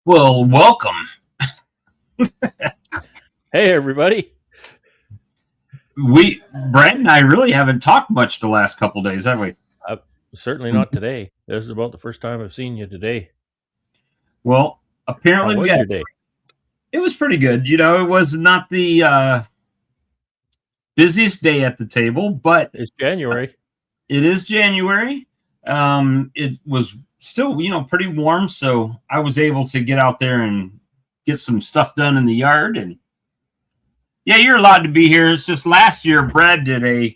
Well, welcome. Hey, everybody. Brent and I really haven't talked much the last couple days, have we? Certainly not today. This is about the first time I've seen you today. Well, How apparently was your day? it was pretty good. It was not the busiest day at the table, but It's January. it is January. It was still, pretty warm, so I was able to get out there and get some stuff done in the yard. And yeah, you're allowed to be here. It's just last year Brad did a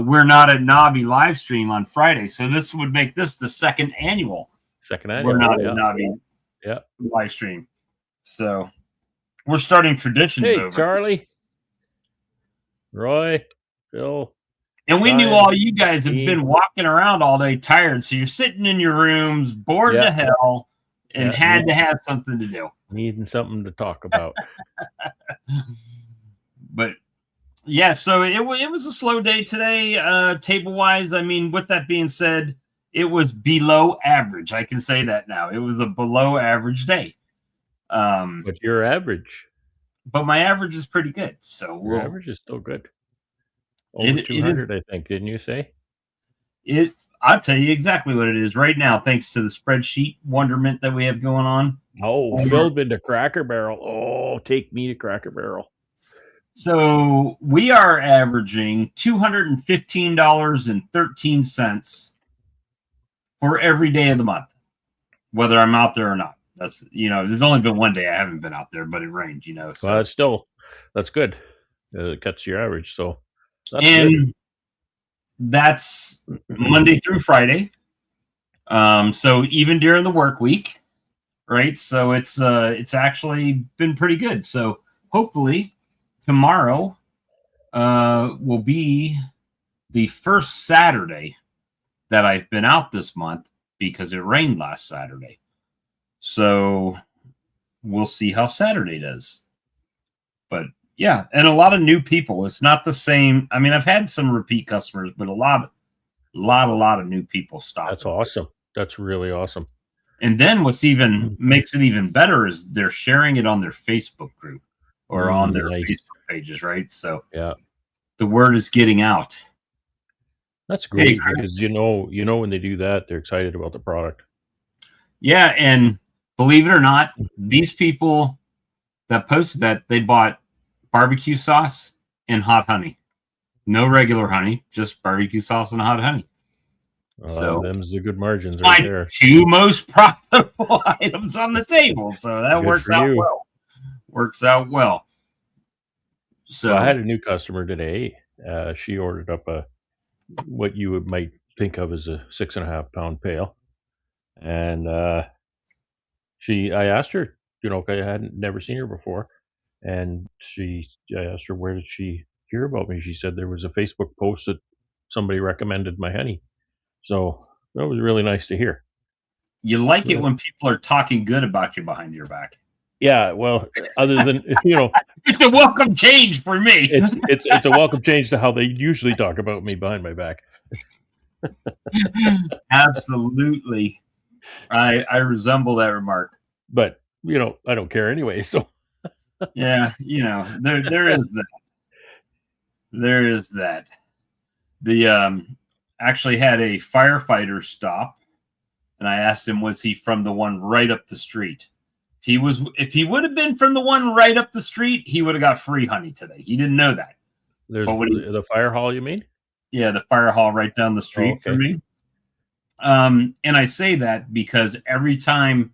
We're Not at Nahbe live stream on Friday, so this would make this the second annual Second We're annual. Not Yeah. at Nahbe Yeah. live stream. So we're starting traditions Hey, over. Charlie, Roy, Phil. And we knew Ryan, all you guys have me. been walking around all day tired, so you're sitting in your rooms, bored Yeah. to hell, and Yeah, had to have something to do. Needing something to talk about. But yeah, so it was a slow day today, table wise. I mean, with that being said, it was below average. I can say that now. It was a below average day. But your average. But my average is pretty good. So Your average is still good. Over 200, I think. Didn't you say? I'll tell you exactly what it is right now, thanks to the spreadsheet wonderment that we have going on. Oh, Phil been to Cracker Barrel. Oh, take me to Cracker Barrel. So we are averaging $215.13 for every day of the month, whether I'm out there or not. That's, there's only been one day I haven't been out there, but it rained, So. Well, that's good. It cuts your average, so that's good. That's Monday through Friday. So even during the work week, right? So it's actually been pretty good. So hopefully tomorrow will be the first Saturday that I've been out this month because it rained last Saturday. So we'll see how Saturday does. But yeah, and a lot of new people. It's not the same. I mean, I've had some repeat customers, but a lot of new people stop. That's awesome. That's really awesome. And then what's even makes it even better is they're sharing it on their Facebook group or on their Facebook pages, right? So yeah, the word is getting out. That's great because you know when they do that, they're excited about the product. Yeah, and believe it or not, these people that posted that, they bought barbecue sauce and hot honey. No regular honey, just barbecue sauce and hot honey. So them's the good margins right there. Two most profitable items on the table. So that works out well. Works out well. So I had a new customer today. She ordered up what you might think of as a 6.5 pound pail, and I asked her, I hadn't never seen her before, and I asked her where did she hear about me. She said there was a Facebook post that somebody recommended my honey. So that was really nice to hear. You like it when people are talking good about you behind your back. Yeah, well, other than it's a welcome change for me. It's a welcome change to how they usually talk about me behind my back. Absolutely, I resemble that remark. But I don't care anyway. So yeah, there is that. There is that. The actually had a firefighter stop, and I asked him, was he from the one right up the street? If he would have been from the one right up the street, he would have got free honey today. He didn't know that. There's the fire hall, you mean? Yeah, the fire hall right down the street for me. And I say that because every time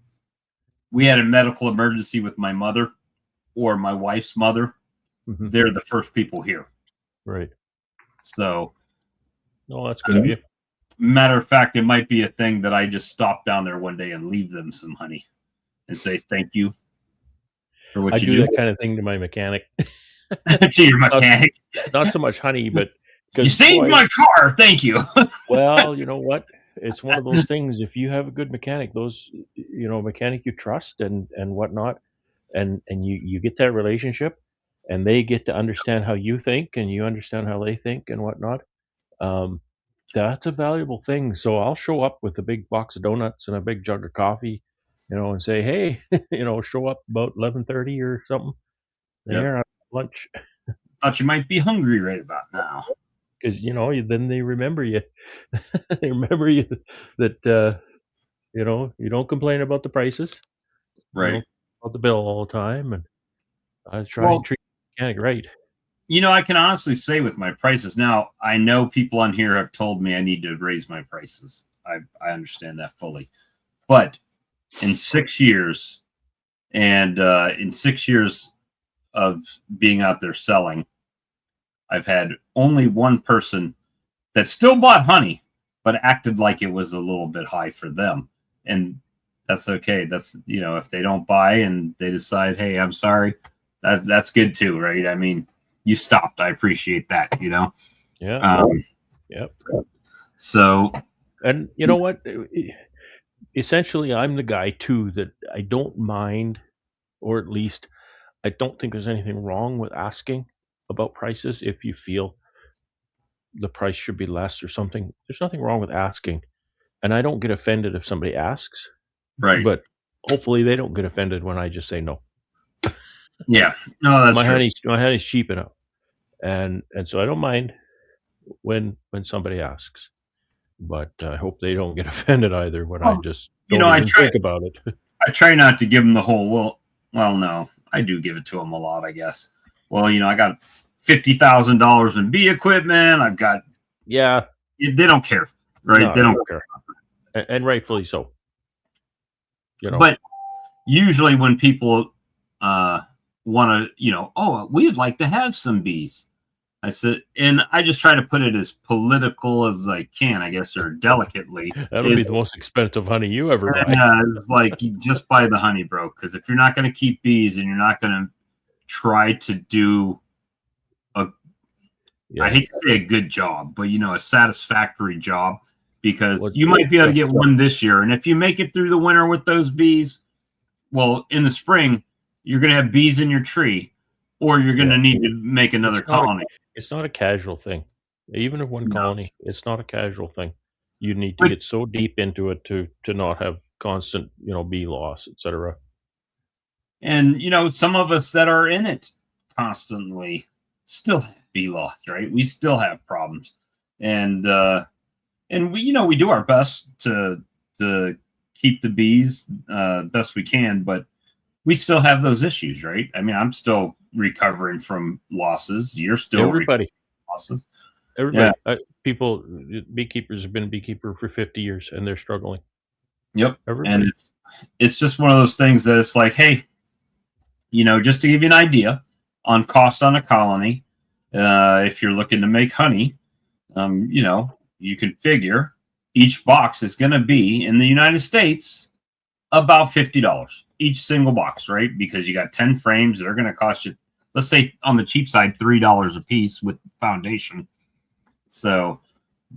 we had a medical emergency with my mother or my wife's mother, they're the first people here. Right. So, that's good of you. Matter of fact, it might be a thing that I just stop down there one day and leave them some honey and say thank you for what you do. I do that kind of thing to my mechanic. To your mechanic? Not so much honey, but you saved my car. Thank you. Well, you know what? It's one of those things. If you have a good mechanic, mechanic you trust and whatnot, and you get that relationship, and they get to understand how you think, and you understand how they think, and whatnot. That's a valuable thing. So I'll show up with a big box of donuts and a big jug of coffee and say, hey, show up about 11:30 or something. Yep. There, lunch, Thought you might be hungry right about now. because then they remember you. They remember you that you don't complain about the prices. You Right. don't about the bill all the time, and I try and Well, treat the mechanic right. I can honestly say with my prices now, I know people on here have told me I need to raise my prices. I understand that fully. But in 6 years, and in 6 years of being out there selling, I've had only one person that still bought honey, but acted like it was a little bit high for them. And that's okay. That's, if they don't buy and they decide, hey, I'm sorry, that's good too, right? I mean, you stopped. I appreciate that. Yeah. Um, Yep. so, And you know what? Essentially, I'm the guy too that I don't mind, or at least I don't think there's anything wrong with asking about prices if you feel the price should be less or something. There's nothing wrong with asking. And I don't get offended if somebody asks, right. but hopefully they don't get offended when I just say no. Yeah. No, that's true. My honey's cheap enough. And so I don't mind when somebody asks. But I hope they don't get offended either when I Well, just don't I even try. think about it. I try not to give them the whole. Well, no, I do give it to them a lot, I guess. Well, I got $50,000 in bee equipment. I've got. Yeah, They don't care, right? no, They they don't. don't care, and rightfully so. But usually, when people want to, oh, we'd like to have some bees. I said, and I just try to put it as political as I can, I guess, or delicately. That'll be the most expensive honey you ever buy. It's like you just buy the honey, bro. Because if you're not going to keep bees and you're not going to try to do a, I hate to say a good job, but a satisfactory job, because you might be able to get one this year, and if you make it through the winter with those bees, well, in the spring you're going to have bees in your tree, or you're going to need to make another colony. It's not a casual thing. Even if one colony, it's not a casual thing. You need to get so deep into it to not have constant, bee loss, etc. And some of us that are in it constantly still have bee loss, right? We still have problems, and we do our best to keep the bees best we can, but we still have those issues, right? I mean, I'm still recovering from losses. You're still Everybody losses. Everybody, people, beekeepers have been a beekeeper for 50 years and they're struggling. Yep. Everybody. And it's just one of those things that it's like, hey, just to give you an idea on cost on a colony, if you're looking to make honey, you can figure each box is going to be in the United States about $50 each single box, right? Because you got 10 frames, they're going to cost you, let's say on the cheap side, $3 a piece with foundation. So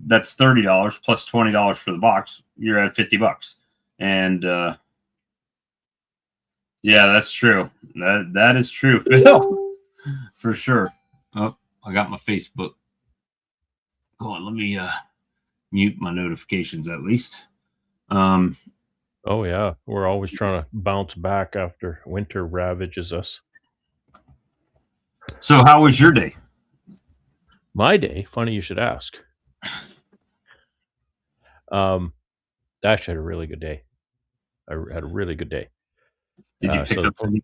that's $30 plus $20 for the box. You're at $50. And yeah, that's true. That is true, Phil. For sure. Oh, I got my Facebook. Hold on, let me mute my notifications at least. Oh yeah, we're always trying to bounce back after winter ravages us. So how was your day? My day, funny you should ask. Dash had a really good day. I had a really good day. Did you pick up any?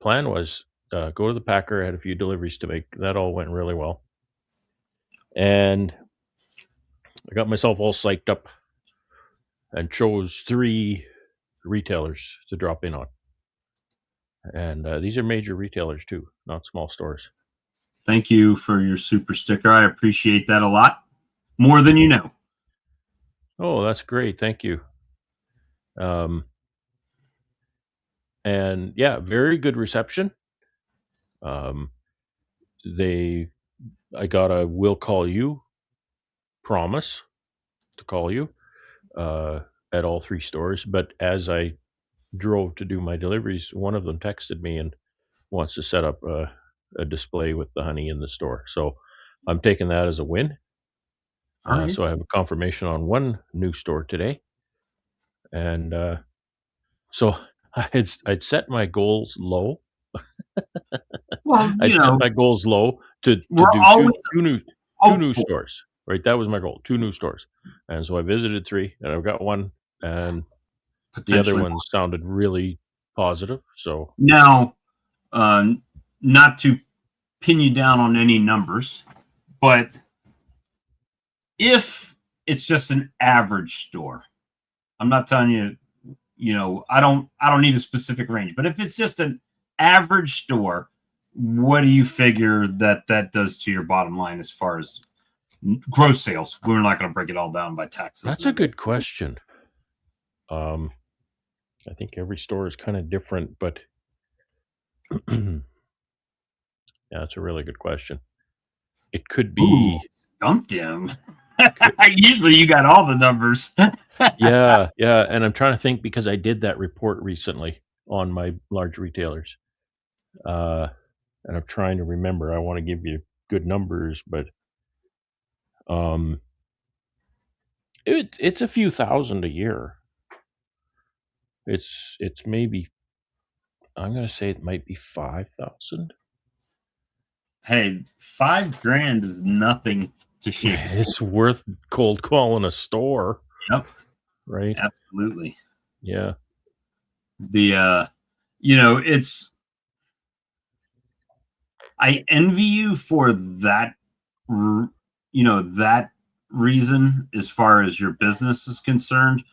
Plan was go to the packer. I had a few deliveries to make. That all went really well. And I got myself all psyched up and chose 3 retailers to drop in on. And these are major retailers too, not small stores. Thank you for your super sticker. I appreciate that a lot. More than you know. Oh, that's great. Thank you. And yeah, very good reception. I got a will call you promise to call you at all 3 stores. But as I drove to do my deliveries, one of them texted me and wants to set up a display with the honey in the store. So I'm taking that as a win. So I have a confirmation on one new store today, and So I'd set my goals low. Well, I'd set my goals low to we're do always two new hopeful. stores. Right, that was my goal. Two new stores, and so I visited three, and I've got one, and the other Potentially. one sounded really positive. So Now, uh, not to pin you down on any numbers, but if it's just an average store, I'm not telling you, I don't need a specific range, but if it's just an average store, what do you figure that does to your bottom line as far as gross sales? We're not going to break it all down by taxes that's and a everything. good question. Um, I think every store is kind of different, but yeah, that's a really good question. It could Ooh, be, stumped him. could, Usually you got all the numbers. yeah, yeah. And I'm trying to think because I did that report recently on my large retailers, uh, and I'm trying to remember. I want to give you good numbers, but um, it's a few thousand a year. It's maybe, I'm gonna say it might be 5,000. Hey, 5 grand is nothing to shake a stick. It's worth cold calling a store, Yep, right? absolutely. Yeah. The it's I envy you for that that reason as far as your business is concerned,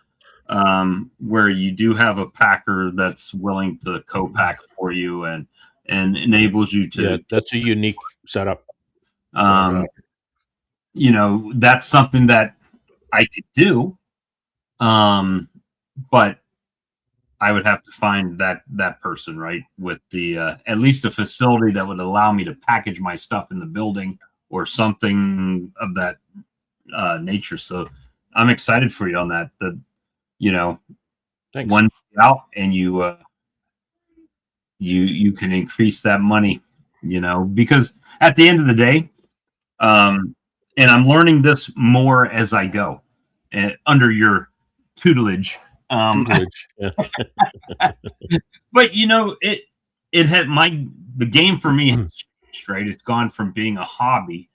where you do have a packer that's willing to co-pack for you and enables you Yeah, to that's a unique setup that I um, got. that's something that I could do, but I would have to find that person, right, with the at least a facility that would allow me to package my stuff in the building or something of that nature. So I'm excited for you on that. The you know Thanks. one out and you can increase that money, because at the end of the day, um, and I'm learning this more as I go, under your tutelage. Tutelage. Yeah. But it had the game for me has changed, right? It's gone from being a hobby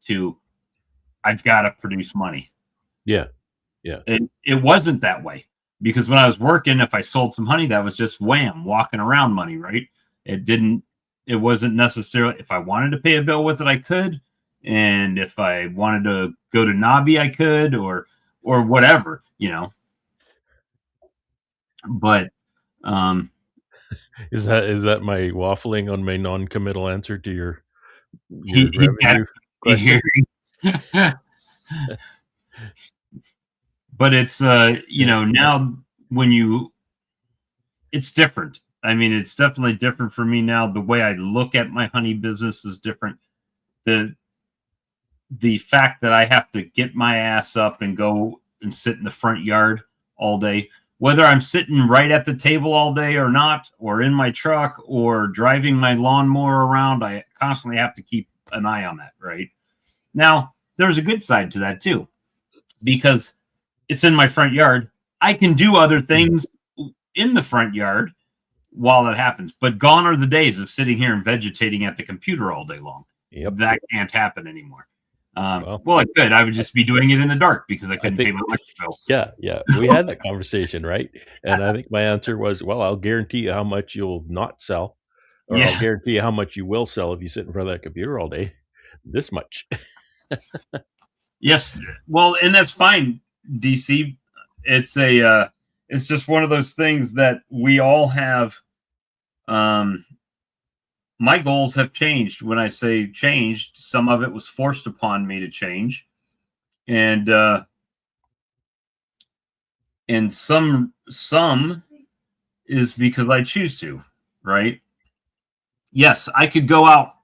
to I've got to produce money. Yeah. Yeah. It wasn't that way because when I was working, if I sold some honey, that was just wham, walking around money, right? It didn't. It wasn't necessarily if I wanted to pay a bill with it, I could, and if I wanted to go to Nahbe, I could, or whatever, But um, Is that my waffling on my non-committal answer to your he got revenue here. question? But it's Yeah. now when you it's different. I mean, it's definitely different for me now. The way I look at my honey business is different. The fact that I have to get my ass up and go and sit in the front yard all day, whether I'm sitting right at the table all day or not, or in my truck or driving my lawnmower around, I constantly have to keep an eye on that, right? Now, there's a good side to that too, because it's in my front yard. I can do other things in the front yard while that happens. But gone are the days of sitting here and vegetating at the computer all day long. Yep. That can't happen anymore. Well, Well, it could. I would just be doing it in the dark because I I couldn't pay think, my electric bill. yeah, yeah. We had that conversation, right? And I think my answer was, well, I'll guarantee you how much you'll not sell, or I'll Yeah. guarantee you how much you will sell if you sit in front of that computer all day. This much. Yes. Well, and that's fine, DC. It's just one of those things that we all have. Um, my goals have changed. When I say changed, some of it was forced upon me to change, and some is because I choose to, right? Yes, I could go out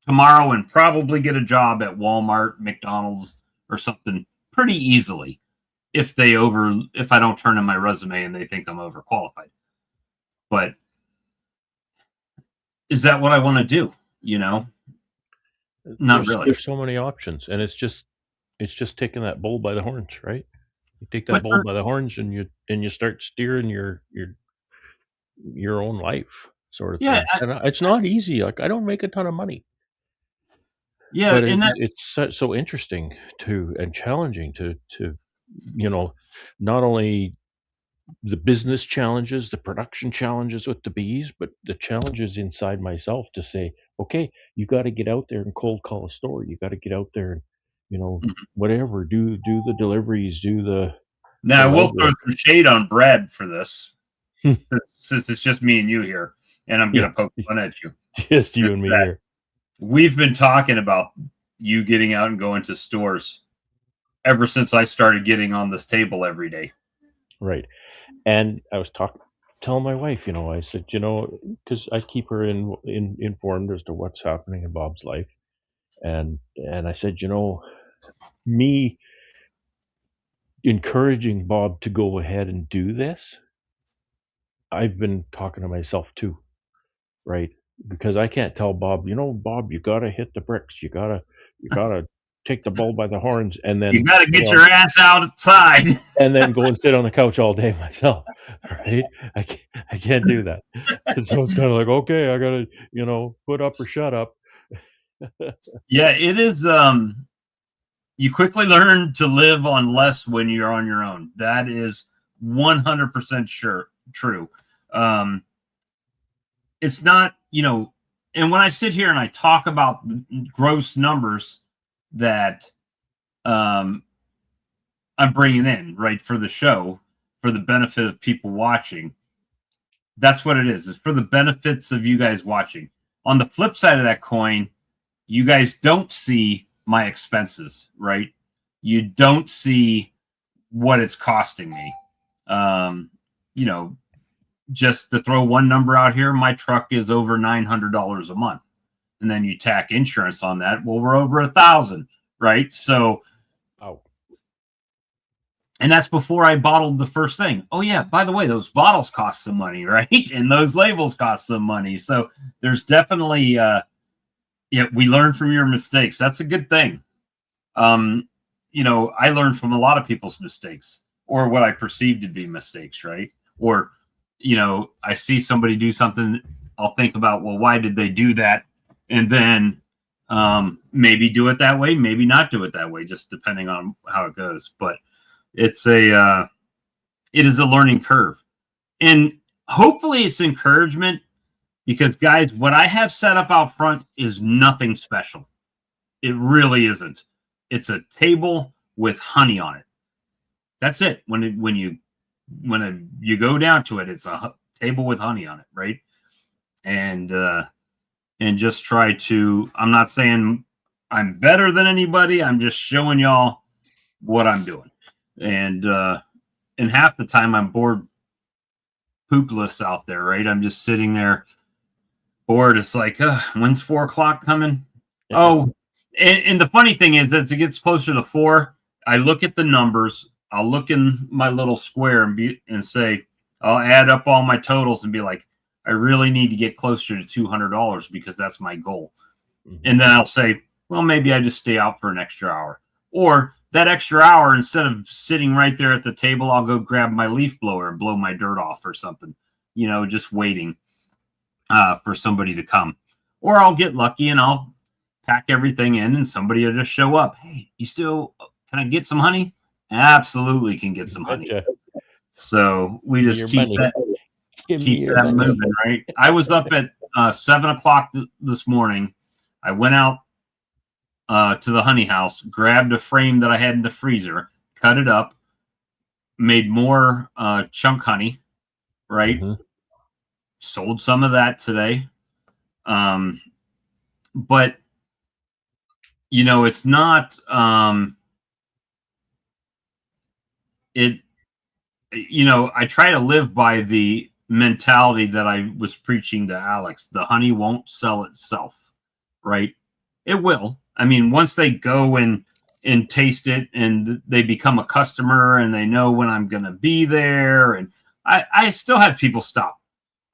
tomorrow and probably get a job at Walmart, McDonald's, or something pretty easily if I don't turn in my resume and they think I'm overqualified. But is that what I want to do? Not really. There's so many options, and it's just taking that bull by the horns, right? You take that But bull by the horns, and you start steering your your own life sort of Yeah, thing. And it's not easy. Like I don't make a ton of money, yeah, but and it's so interesting to and challenging to you know not only the business challenges, the production challenges with the bees, but the challenges inside myself to say, okay, you got to get out there and cold call a store. You got to get out there and whatever, do the deliveries, do the now I will throw legwork. some shade on Brad for this, since it's just me and you here, and I'm Yeah, gonna poke fun at you. just Is you and me that here, we've been talking about you getting out and going to stores ever since I started getting on this table every day. right? And I was telling my wife, I said, because I keep her informed as to what's happening in Bob's life, and I said, me encouraging Bob to go ahead and do this, I've been talking to myself too, right? Because I can't tell Bob, Bob, you gotta hit the bricks, you gotta take the bull by the horns, and You then got to sit get on your ass outside. and then go and sit on the couch all day myself, right? I can't do that. So it's kind of like, okay, I gotta, put up or shut up. Yeah, it is. You quickly learn to live on less when you're on your own. That is 100% sure true. Um, it's not, and when I sit here and I talk about gross numbers that um, I'm bringing in, right, for the show, for the benefit of people watching, that's what it is. It's for the benefits of you guys watching. On the flip side of that coin, you guys don't see my expenses, right? You don't see what it's costing me. Um, you know, just to throw one number out here, my truck is over $900 a month, and then you tack insurance on that. Well, we're over 1,000, right? So, Oh, and that's before I bottled the first thing. Oh yeah, by the way, those bottles cost some money, right? And those labels cost some money. So there's definitely, yeah, we learn from your mistakes. That's a good thing. Um, I learned from a lot of people's mistakes or what I perceive to be mistakes, right? Or, I see somebody do something, I'll think about, well, why did they do that? And then maybe do it that way, maybe not do it that way, just depending on how it goes. But it is a learning curve. And hopefully it's encouragement because guys, what I have set up out front is nothing special. It really isn't. It's a table with honey on it. That's it. When you go down to it, it's a table with honey on it, right? And just try to. I'm not saying I'm better than anybody. I'm just showing y'all what I'm doing. And half the time I'm bored poopless out there, right? I'm just sitting there bored. It's like, when's 4 o'clock coming? Oh, and the funny thing is, as it gets closer to 4, I look at the numbers. I'll look in my little square and say, I'll add up all my totals and be like, I really need to get closer to $200 because that's my goal. mhm. And then I'll say, well, maybe I just stay out for an extra hour. Or that extra hour, instead of sitting right there at the table, I'll go grab my leaf blower and blow my dirt off or something, just waiting for somebody to come. Or I'll get lucky and I'll pack everything in and somebody will just show up. Hey, can I get some honey? Absolutely can get some honey. Betcha. So we Give me just your money. Give me keep your that money. moving, right? I was up at 7 o'clock this morning. I went out to the honey house, grabbed a frame that I had in the freezer, cut it up, made more chunk honey, right? Hmm. Sold some of that today. But it's not it I try to live by the mentality that I was preaching to Alex. The honey won't sell itself, right? It will. I mean, once they go and taste it and they become a customer and they know when I'm going to be there. And I still have people stop.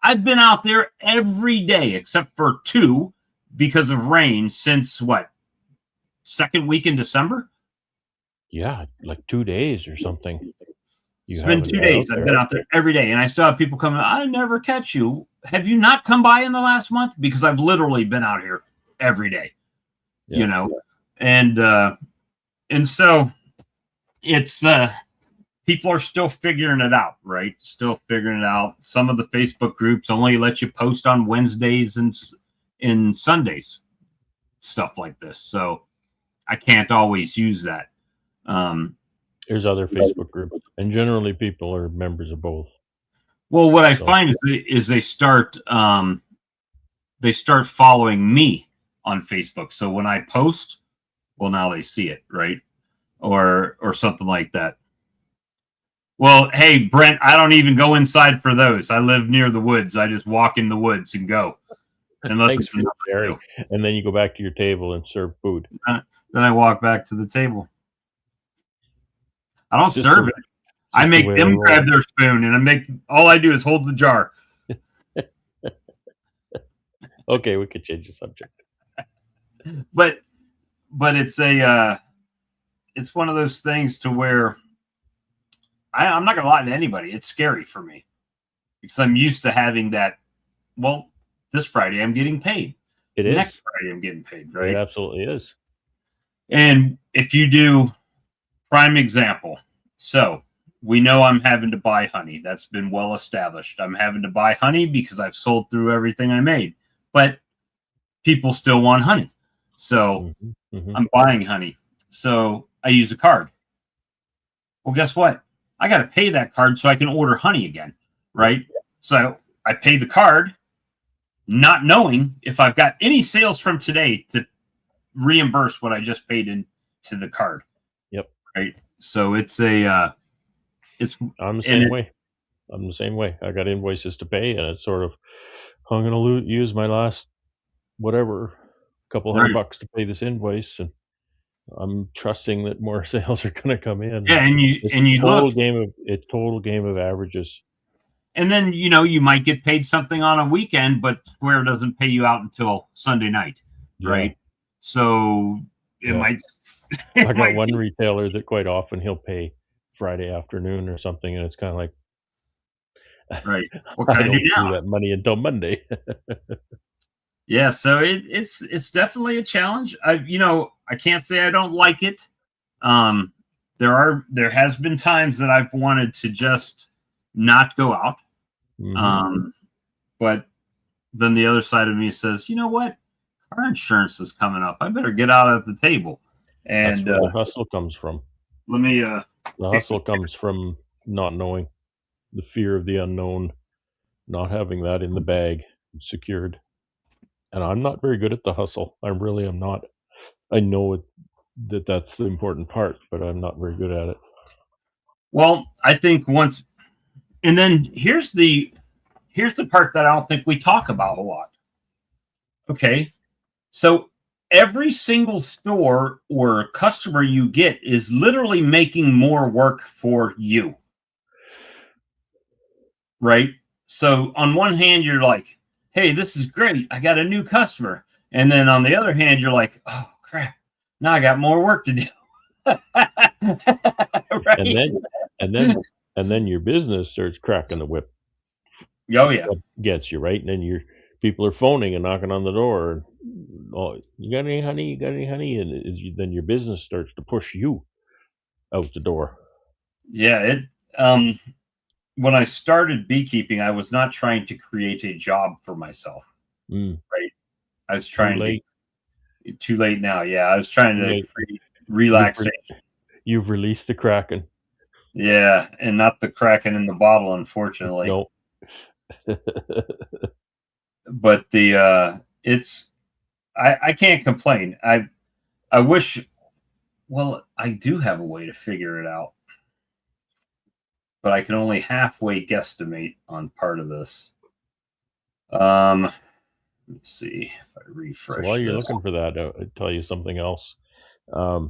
I've been out there every day except for 2 because of rain since what, second week in December? Yeah, like 2 days or something. You It's been haven't two been out days. I've been there. out there every day, and I still have people coming. I never catch you. Have you not come by in the last month? Because I've literally been out here every day. Yeah. And so it's people are still figuring it out, right? Still figuring it out. Some of the Facebook groups only let you post on Wednesdays and Sundays, stuff like this. So I can't always use that. There's other Facebook groups, and generally people are members of both. Well, what I So find is they start following me on Facebook. So when I post, well, now they see it, right? Or something like that. Well, hey, Brent, I don't even go inside for those. I live near the woods. I just walk in the woods and go. Unless thanks it's for sharing. And then you go back to your table and serve food. then I walk back to the table. I don't Just serve it. I the make way I them roll. grab their spoon, and all I do is hold the jar. Okay, we could change the subject. But it's it's one of those things to where I'm not gonna lie to anybody. It's scary for me because I'm used to having that. Well, this Friday I'm getting paid. It Next is. Friday I'm getting paid, It right? absolutely is. And if you do, prime example. So we know I'm having to buy honey. That's been well established. I'm having to buy honey because I've sold through everything I made. But people still want honey. So I'm buying honey. So I use a card. Well, guess what? I got to pay that card so I can order honey again, right? So I pay the card, not knowing if I've got any sales from today to reimburse what I just paid into the card. Yep. Right. So it's I'm the same way. I'm the same way. I got invoices to pay, and it's sort of, I'm going to use my last whatever couple $100 to pay this invoice, and I'm trusting that more sales are going to come in. Yeah, and you total look, total game of averages. And then you might get paid something on a weekend, but Square doesn't pay you out until Sunday night, right? So it might. I got one retailer that quite often he'll pay Friday afternoon or something, and it's kind of like, right. What can I I do don't see now? that money until Monday. Yeah, so it's definitely a challenge. I can't say I don't like it. There has been times that I've wanted to just not go out. But then the other side of me says, you know what? Car insurance is coming up. I better get out at the table. And that's where the hustle comes from. Let me the hustle comes from not knowing, the fear of the unknown, not having that in the bag secured. And I'm not very good at the hustle. I really am not. I know that's the important part, but I'm not very good at it. Well, I think once, and then here's the part that I don't think we talk about a lot. Okay, so every single store or customer you get is literally making more work for you, right? So on one hand, you're like, hey, this is great. I got a new customer. And then on the other hand, you're like, oh, crap. Now I got more work to do. Right? And then your business starts cracking the whip. Oh, yeah. Gets you, right? And then people are phoning and knocking on the door. And, oh, you got any honey? You got any honey? And then your business starts to push you out the door. Yeah. When I started beekeeping, I was not trying to create a job for myself. Right. I was trying too late now. Yeah. I was trying to create relaxation. You've released the Kraken. Yeah. And not the Kraken in the bottle, unfortunately. No. But I can't complain. I wish, well, I do have a way to figure it out, but I can only halfway guesstimate on part of this. Let's see if I refresh. So while you're looking for that, I'll tell you something else. I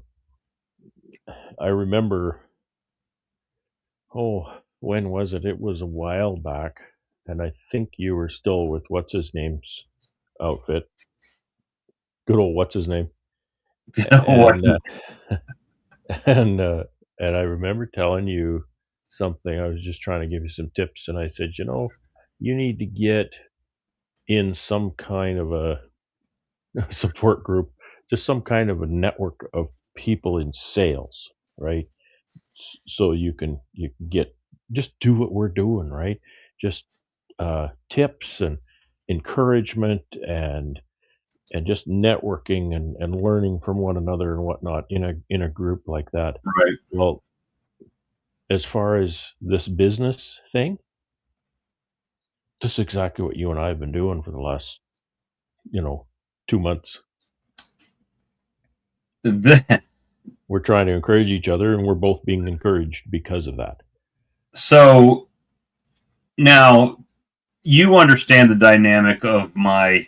remember, when was it? It was a while back, and I think you were still with what's his name's outfit. Good old what's his name. And I remember telling you something. I was just trying to give you some tips, and I said, you need to get in some kind of a support group, just some kind of a network of people in sales, right? So you can get just do what we're doing, right? Just tips and encouragement and just networking and learning from one another and whatnot in a group like that. Right. Well, as far as this business thing, this is exactly what you and I have been doing for the last, you know, 2 months. We're trying to encourage each other, and we're both being encouraged because of that. So now you understand the dynamic of my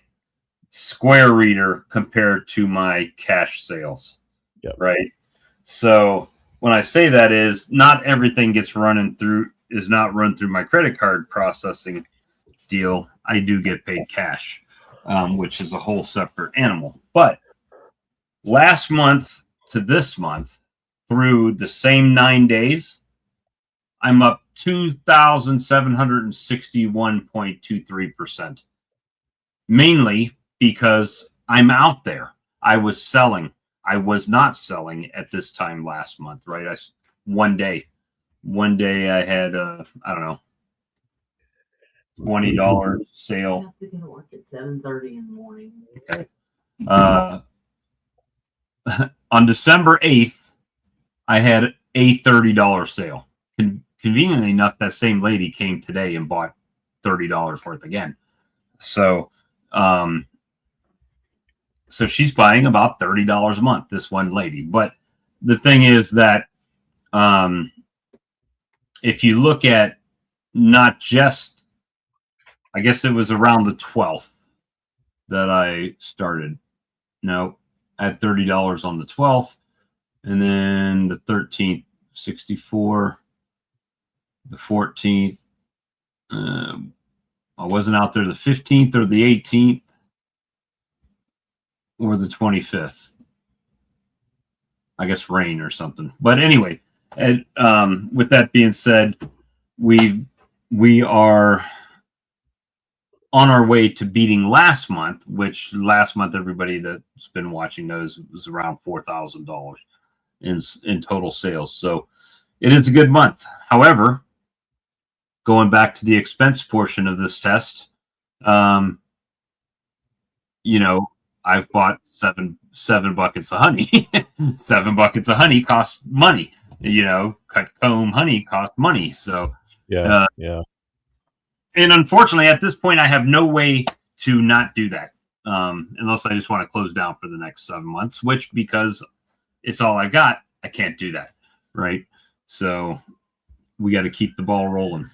Square reader compared to my cash sales, Yep. right? So when I say that is not everything is not run through my credit card processing deal. I do get paid cash, which is a whole separate animal. But last month to this month, through the same 9 days, I'm up 2,761.23%. Mainly because I'm out there. I was selling. I was not selling at this time last month, right? One day, I had I don't know, $20 sale. You have to go to work at 7:30 in the morning. Okay. On December 8th, I had a $30 sale. Conveniently enough, that same lady came today and bought $30 worth again. So, so she's buying about $30 a month, this one lady. But the thing is that if you look at not just, I guess it was around the 12th that I started. No, at $30 on the 12th. And then the 13th, 64. The 14th. I wasn't out there the 15th or the 18th or the 25th. I guess rain or something. But anyway, and, with that being said, we are on our way to beating last month, which last month everybody that's been watching knows was around $4,000 in total sales. So it is a good month. However, going back to the expense portion of this test, I've bought seven buckets of honey. 7 buckets of honey costs money. Cut comb honey costs money. So Yeah. and unfortunately, at this point, I have no way to not do that, unless I just want to close down for the next 7 months. Which, because it's all I got, I can't do that, right? So we got to keep the ball rolling.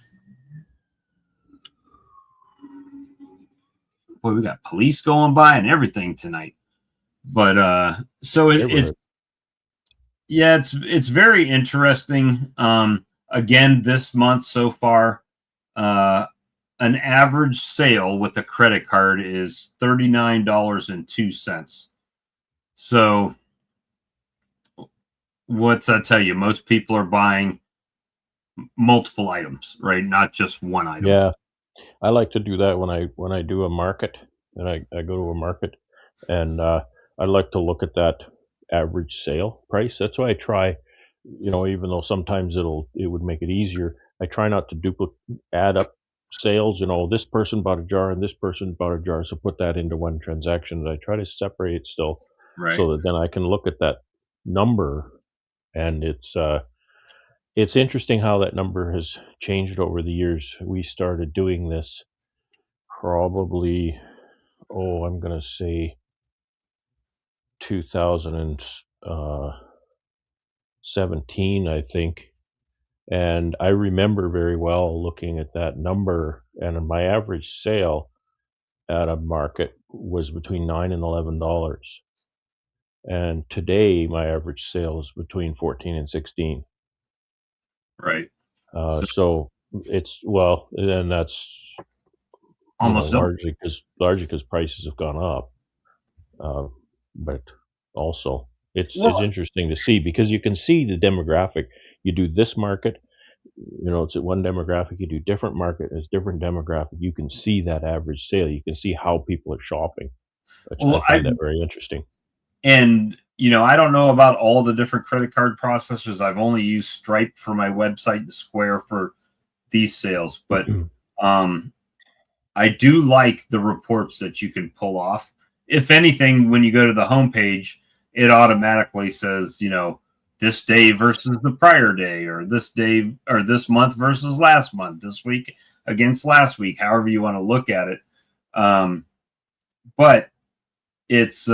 Boy, we got police going by and everything tonight. But so it's very interesting. Again, this month so far, an average sale with a credit card is $39.02. So what's that tell you? Most people are buying multiple items, right? Not just one item. Yeah. I like to do that when I do a market, and I go to a market, and I like to look at that average sale price. That's why I try, even though sometimes it would make it easier. I try not to add up sales. This person bought a jar and this person bought a jar, so put that into one transaction. I try to separate it still, Right. so that then I can look at that number, and it's interesting how that number has changed over the years. We started doing this probably, I'm going to say 2017, I think. And I remember very well looking at that number, and my average sale at a market was between $9 and $11. And today, my average sale is between 14 and 16. Right. So it's, well, and that's Almost largely because prices have gone up. But also, it's interesting to see, because you can see the demographic. You do this market, it's at one demographic. You do different market, it's different demographic. You can see that average sale. You can see how people are shopping, which I Well, find that very interesting. and I don't know about all the different credit card processors. I've only used Stripe for my website and Square for these sales, but I do like the reports that you can pull off. If anything, when you go to the homepage, it automatically says, this day versus the prior day, or this day or this month versus last month, this week against last week, however you want to look at it. But it's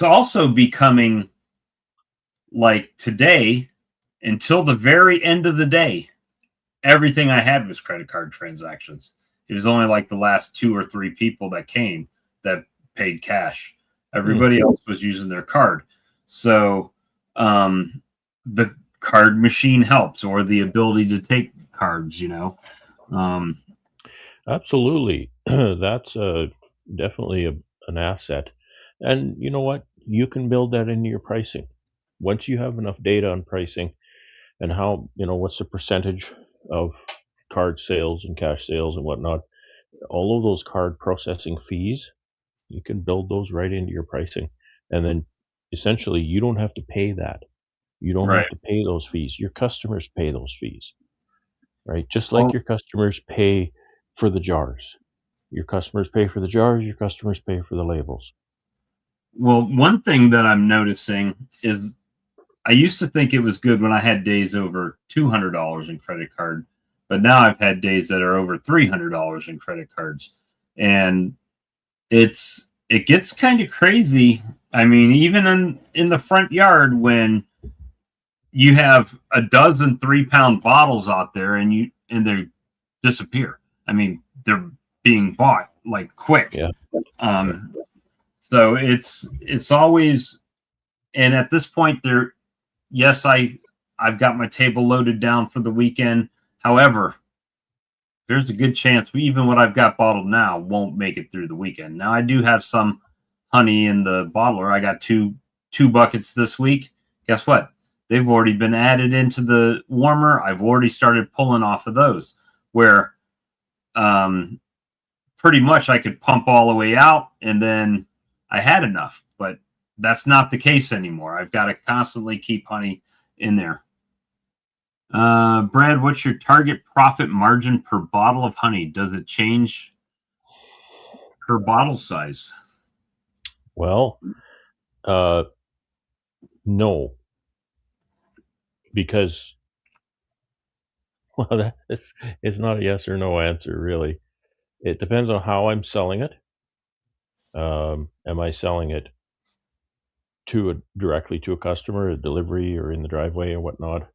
also becoming like today, until the very end of the day, everything I had was credit card transactions. It was only like the last 2 or 3 people that came that paid cash. Everybody else was using their card. So the card machine helps, or the ability to take cards, Absolutely. That's definitely an asset. And you know what? You can build that into your pricing. Once you have enough data on pricing and how, what's the percentage of card sales and cash sales and whatnot, all of those card processing fees, you can build those right into your pricing. And then essentially you don't have to pay that. You don't right. have to pay those fees. Your customers pay those fees, right? Just like Well, your customers pay for the jars. Your customers pay for the jars, your customers pay for the labels. well, one thing that I'm noticing is I used to think it was good when I had days over $200 in credit card, but now I've had days that are over $300 in credit cards, and it gets kind of crazy. I mean, even in the front yard, when you have a dozen 3-pound bottles out there and they disappear. I mean, they're being bought like quick. Yeah. So it's always, and at this point there, yes, I've got my table loaded down for the weekend. However, there's a good chance even what I've got bottled now won't make it through the weekend. Now I do have some honey in the bottler. I got two buckets this week. Guess what? They've already been added into the warmer. I've already started pulling off of those, where pretty much I could pump all the way out and then I had enough. But that's not the case anymore. I've got to constantly keep honey in there. Brad, what's your target profit margin per bottle of honey? Does it change per bottle size? Well, no, because that it's not a yes or no answer, really. It depends on how I'm selling it. Am I selling it directly to a customer, a delivery, or in the driveway or whatnot?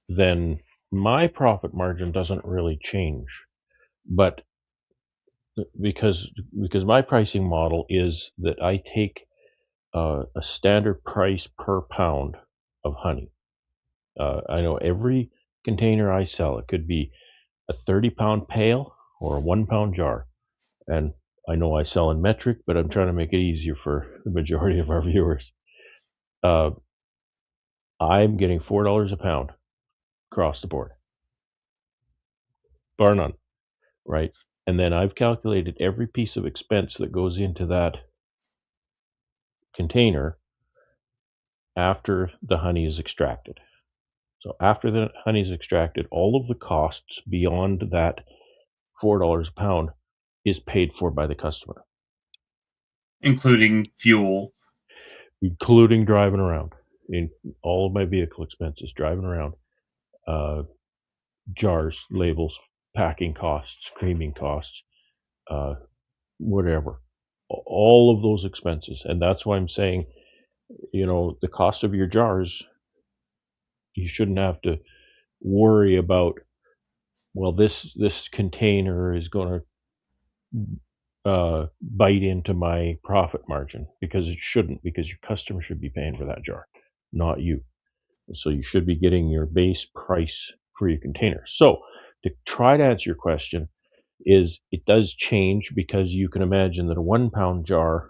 Then my profit margin doesn't really change. But because my pricing model is that I take a standard price per pound of honey. I know every container I sell, it could be a 30-pound pail or a 1-pound jar. And I know I sell in metric, but I'm trying to make it easier for the majority of our viewers. I'm getting $4 a pound across the board, bar none, right? And then I've calculated every piece of expense that goes into that container after the honey is extracted. So after the honey is extracted, all of the costs beyond that $4 a pound is paid for by the customer, Including fuel. including driving around. In all of my vehicle expenses, driving around, jars, labels, packing costs, creaming costs, whatever, all of those expenses. And that's why I'm saying, the cost of your jars, you shouldn't have to worry about, well, this container is going to bite into my profit margin, because it shouldn't, because your customer should be paying for that jar, not you. So you should be getting your base price for your container. So to try to answer your question, is it does change, because you can imagine that a 1-pound jar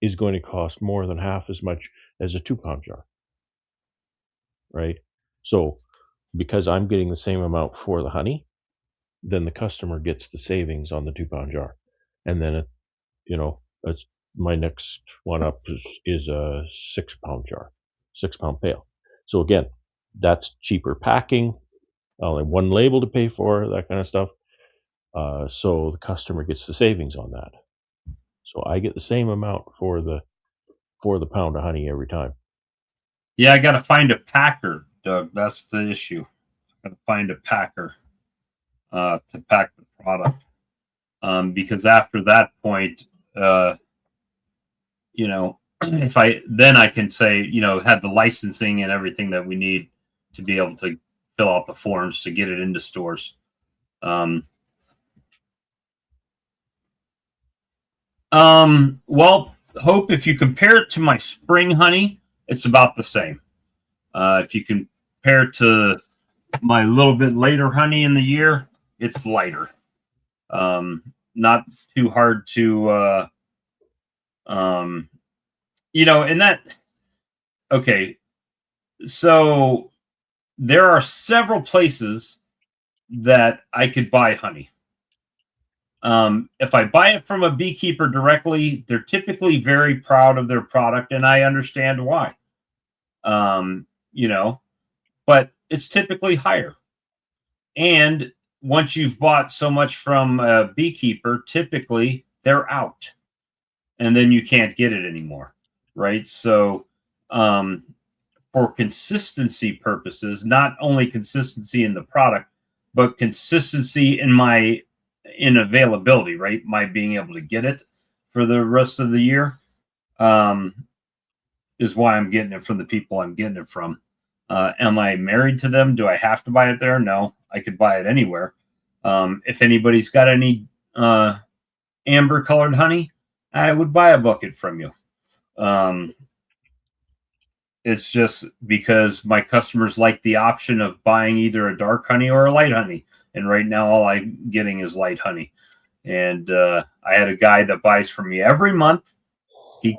is going to cost more than half as much as a 2-pound jar. right? So because I'm getting the same amount for the honey, then the customer gets the savings on the 2 pound jar. And then, that's my next one up is a 6 pound jar, 6 pound pail. So again, that's cheaper packing, only one label to pay for, that kind of stuff. So the customer gets the savings on that. So I get the same amount for the pound of honey every time. Yeah, I got to find a packer, Doug. That's the issue. I got to find a packer to pack the product. Because after that point, if I can say, have the licensing and everything that we need to be able to fill out the forms to get it into stores. Well, Hope, if you compare it to my spring honey, it's about the same. If you compare it to my little bit later honey in the year, it's lighter. Not too hard to, and that, okay. So there are several places that I could buy honey. If I buy it from a beekeeper directly, they're typically very proud of their product, and I understand why. Um, but it's typically higher. And once you've bought so much from a beekeeper, typically they're out, and then you can't get it anymore, right? So, for consistency purposes, not only consistency in the product, but consistency in availability, right? My being able to get it for the rest of the year, is why I'm getting it from the people I'm getting it from. Am I married to them? Do I have to buy it there? No, I could buy it anywhere. If anybody's got any amber colored honey, I would buy a bucket from you. It's just because my customers like the option of buying either a dark honey or a light honey. And right now, all I'm getting is light honey. And I had a guy that buys from me every month. He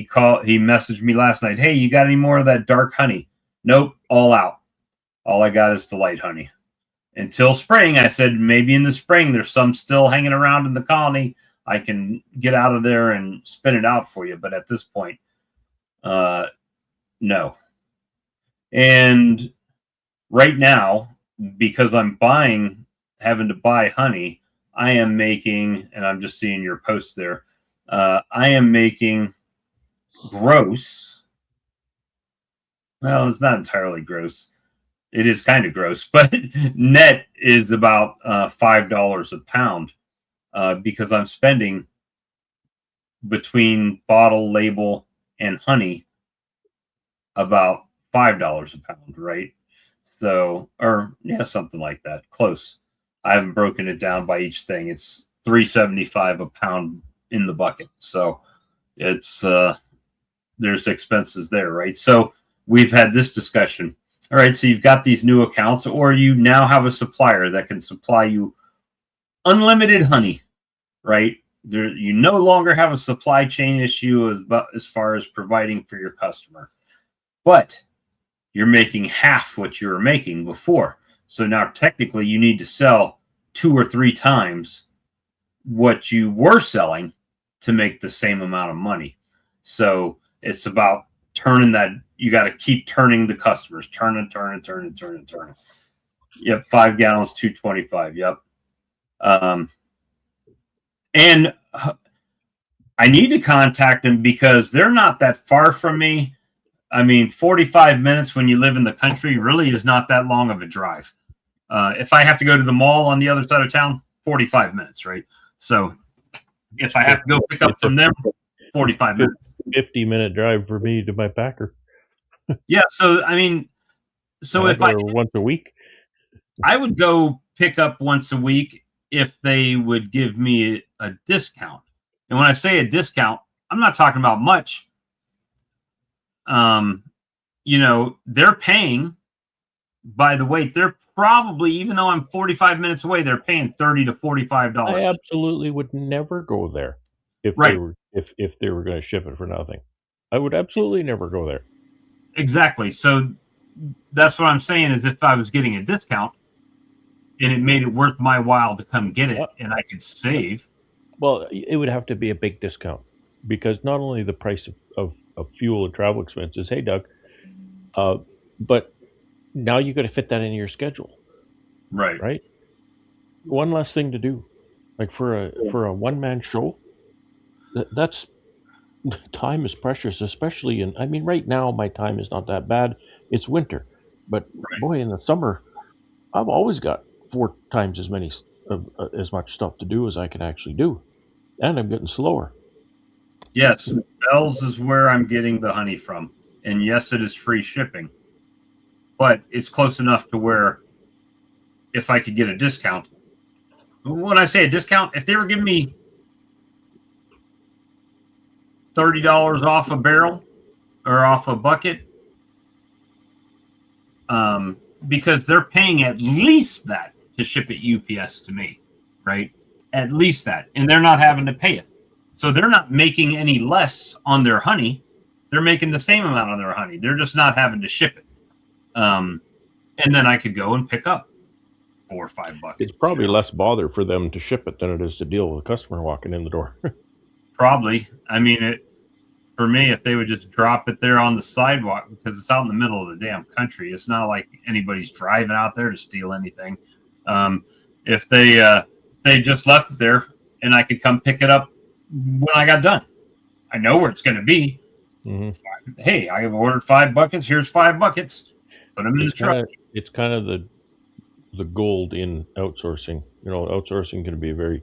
messaged me last night. Hey, you got any more of that dark honey? Nope, all out. All I got is the light honey. Until spring, I said maybe in the spring there's some still hanging around in the colony. I can get out of there and spin it out for you. But at this point, no. And right now, because I'm having to buy honey, I am making, and I'm just seeing your post there, I am making gross. Well, it's not entirely gross. It is kind of gross, but net is about $5 a pound because I'm spending between bottle, label, and honey about $5 a pound, right? So, or yeah, something like that. Close. I haven't broken it down by each thing. It's $3.75 a pound in the bucket. So it's there's expenses there, right? So we've had this discussion. All right, so you've got these new accounts, or you now have a supplier that can supply you unlimited honey, right? You no longer have a supply chain issue as far as providing for your customer, but you're making half what you were making before. So now technically you need to sell 2 or 3 times what you were selling to make the same amount of money. So it's about turning that. You got to keep turning the customers, turning. Yep, 5 gallons, $2.25. Yep. And I need to contact them because they're not that far from me. I mean, 45 minutes when you live in the country really is not that long of a drive. If I have to go to the mall on the other side of town, 45 minutes, right? So if I have to go pick up from them, 45 minutes. 50-minute drive for me to my packer. Yeah, so I mean, so if I once a week, I would go pick up once a week if they would give me a discount. And when I say a discount, I'm not talking about much. They're paying by the weight. They're probably, even though I'm 45 minutes away, they're paying $30 to $45. I absolutely would never go there if they were going to ship it for nothing. I would absolutely never go there. Exactly. So that's what I'm saying is if I was getting a discount and it made it worth my while to come get it and I could save. Well, it would have to be a big discount because not only the price of fuel and travel expenses, hey, Doug, but now you got to fit that into your schedule, Right. right? One less thing to do. Like for a one man show, that's time is precious, especially in. I mean, right now my time is not that bad. It's winter, but boy, in the summer, I've always got 4 times as many as much stuff to do as I can actually do, and I'm getting slower. Yes, Bell's is where I'm getting the honey from, and yes, it is free shipping, but it's close enough to where if I could get a discount. When I say a discount, if they were giving me $30 off a barrel or off a bucket, because they're paying at least that to ship it UPS to me, right? At least that, and they're not having to pay it, so they're not making any less on their honey. They're making the same amount on their honey. They're just not having to ship it. And then I could go and pick up 4 or 5 buckets. It's probably less bother for them to ship it than it is to deal with a customer walking in the door. Probably. I mean, for me, if they would just drop it there on the sidewalk, because it's out in the middle of the damn country, it's not like anybody's driving out there to steal anything. If they just left it there and I could come pick it up when I got done, I know where it's going to be. Mm-hmm. Hey, I have ordered 5 buckets. Here's 5 buckets. Put them in the truck. It's kind of the gold in outsourcing. You know, outsourcing can be a very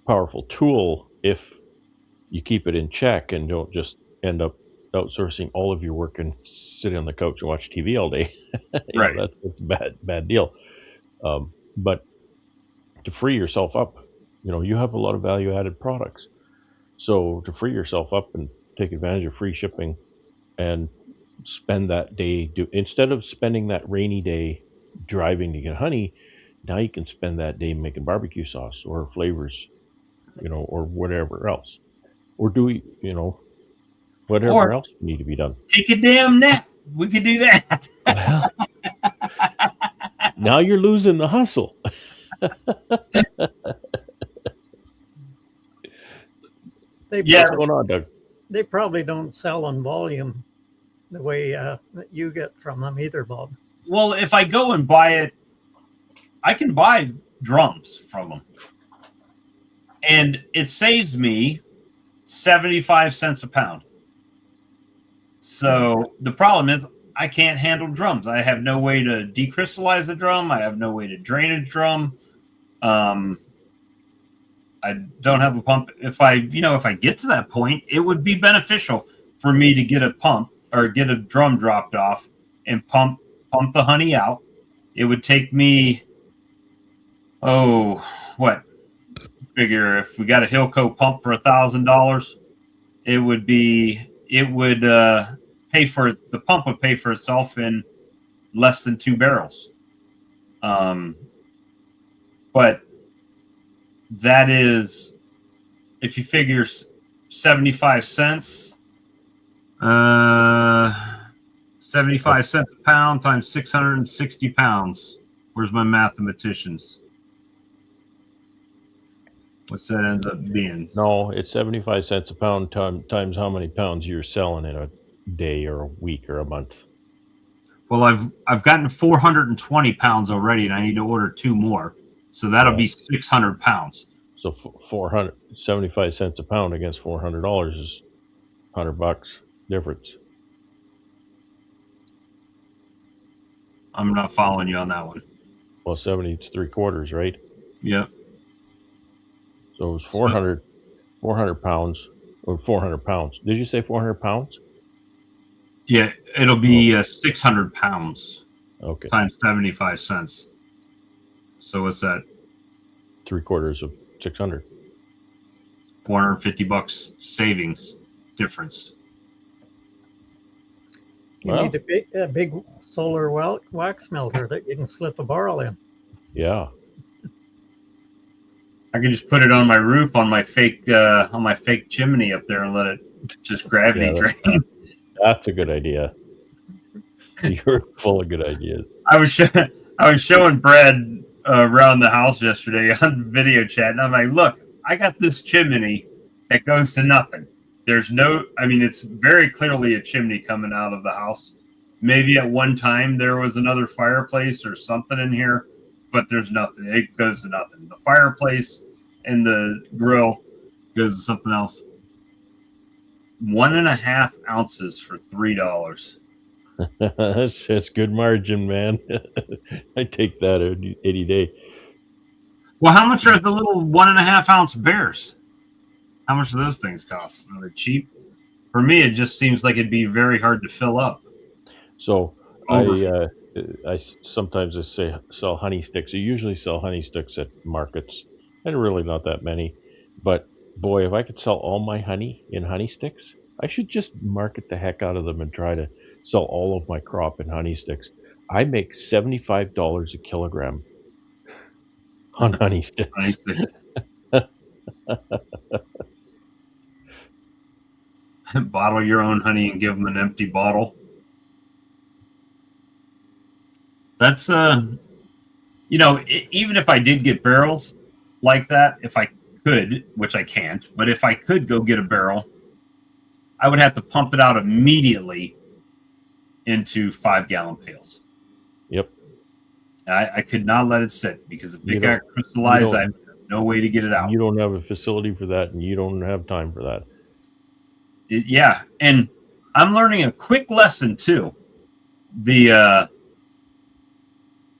powerful tool if you keep it in check and don't just end up outsourcing all of your work and sit on the couch and watch TV all day. Right. That's a bad deal. But to free yourself up, you know, you have a lot of value added products. So to free yourself up and take advantage of free shipping and spend that day, instead of spending that rainy day driving to get honey, now you can spend that day making barbecue sauce or flavors, you know, or whatever else. Or do we, you know, whatever else need to be done. Take a damn nap. We could do that. Well, now you're losing the hustle. What's going on, Doug? They probably don't sell in volume the way that you get from them either, Bob. Well, if I go and buy it, I can buy drums from them. And it saves me 75 cents a pound. So the problem is I can't handle drums. I have no way to decrystallize the drum. I have no way to drain a drum. I don't have a pump. If I get to that point, it would be beneficial for me to get a pump or get a drum dropped off and pump the honey out. It would take me, figure if we got a Hilco pump for $1,000, the pump would pay for itself in less than 2 barrels. But that is, if you figure 75 cents, 75 cents a pound times 660 pounds. Where's my mathematicians? What's that ends up being? No, it's 75 cents a pound times how many pounds you're selling in a day or a week or a month. Well, I've gotten 420 pounds already, and I need to order 2 more. So that'll be 600 pounds. So 475 cents a pound against $400 is $100 difference. I'm not following you on that one. Well, 70 it's 3/4, right? Yep. So it was 400 pounds or 400 pounds. Did you say 400 pounds? Yeah, it'll be 600 pounds. Okay. Times 75 cents. So what's that? 3/4 of 600. $450 savings difference. You need a big solar wax melter that you can slip a barrel in. Yeah. I can just put it on my roof on my fake chimney up there and let it just gravity drain. That's a good idea. You're full of good ideas. I was showing Brad around the house yesterday on video chat, and I'm like, look, I got this chimney that goes to nothing. There's no, I mean, it's very clearly a chimney coming out of the house. Maybe at one time there was another fireplace or something in here, but there's nothing. It goes to nothing. The fireplace and the grill goes to something else. 1.5 ounces for $3. That's good margin, man. I take that any day. Well, how much are the little 1.5 ounce bears? How much do those things cost? Are they cheap? For me, it just seems like it'd be very hard to fill up. So Over. sometimes I say sell honey sticks. I usually sell honey sticks at markets, and really not that many. But boy, if I could sell all my honey in honey sticks, I should just market the heck out of them and try to sell all of my crop in honey sticks. I make $75 a kilogram on honey sticks. Honey sticks. Bottle your own honey and give them an empty bottle. That's even if I did get barrels like that, if I could, which I can't, but if I could go get a barrel, I would have to pump it out immediately into 5-gallon pails. Yep. I could not let it sit because if You it got don't- crystallized, you I don't- have no way to get it out. You don't have a facility for that, and you don't have time for that. Yeah, and I'm learning a quick lesson too.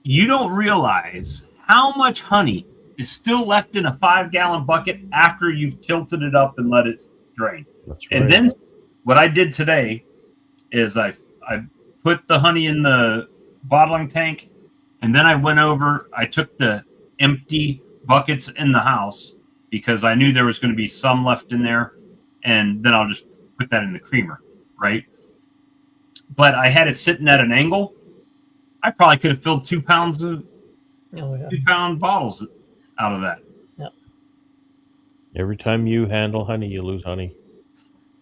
You don't realize how much honey is still left in a 5-gallon bucket after you've tilted it up and let it drain. That's right. And then what I did today is I put the honey in the bottling tank, and then I went over. I took the empty buckets in the house because I knew there was going to be some left in there, and then I'll just put that in the creamer, right? But I had it sitting at an angle. I probably could have filled 2 pounds of 2-pound bottles out of that. Yep. Every time you handle honey, you lose honey.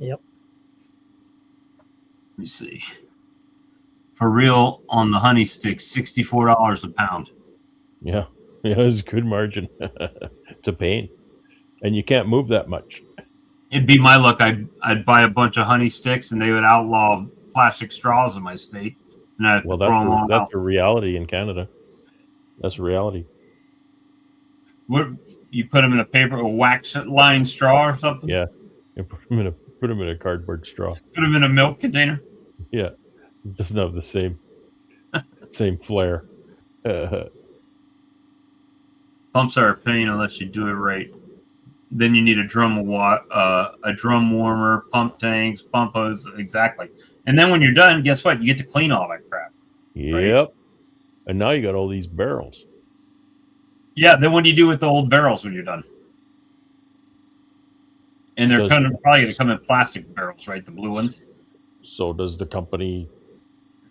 Yep. Let me see. For real, on the honey sticks, $64 a pound. Yeah, it's a good margin. It's a pain, and you can't move that much. It'd be my luck. I'd buy a bunch of honey sticks, and they would outlaw plastic straws in my state, and I'd have to throw them all out. That's a reality in Canada. That's a reality. What, you put them in a wax-lined straw or something? Yeah, you put them in a cardboard straw. Put them in a milk container? Yeah, it doesn't have the same flair. Pumps are a pain unless you do it right. Then you need a drum warmer, pump tanks, pump hose, exactly. And then when you're done, guess what? You get to clean all that crap. Yep. Right? And now you got all these barrels. Yeah, then what do you do with the old barrels when you're done? And they're probably going to come in plastic barrels, right? The blue ones. So does the company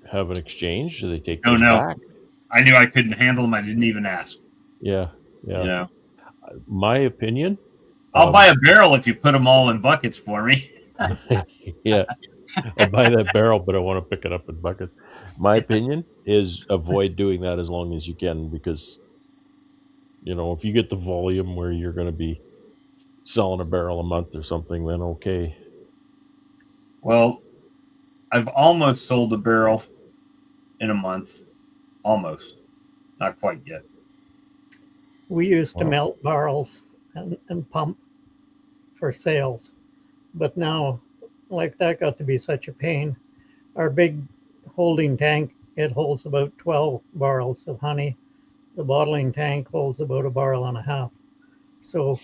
have an exchange? Do they take Oh, them no. back? I knew I couldn't handle them. I didn't even ask. Yeah. You know? My opinion. I'll buy a barrel if you put them all in buckets for me. Yeah. I'll buy that barrel, but I want to pick it up in buckets. My opinion is avoid doing that as long as you can, because, if you get the volume where you're going to be selling a barrel a month or something, then okay. Well, I've almost sold a barrel in a month. Almost. Not quite yet. We used to melt barrels and pump for sales, but now, like, that got to be such a pain. Our big holding tank, it holds about 12 barrels of honey. The bottling tank holds about 1.5 barrels. So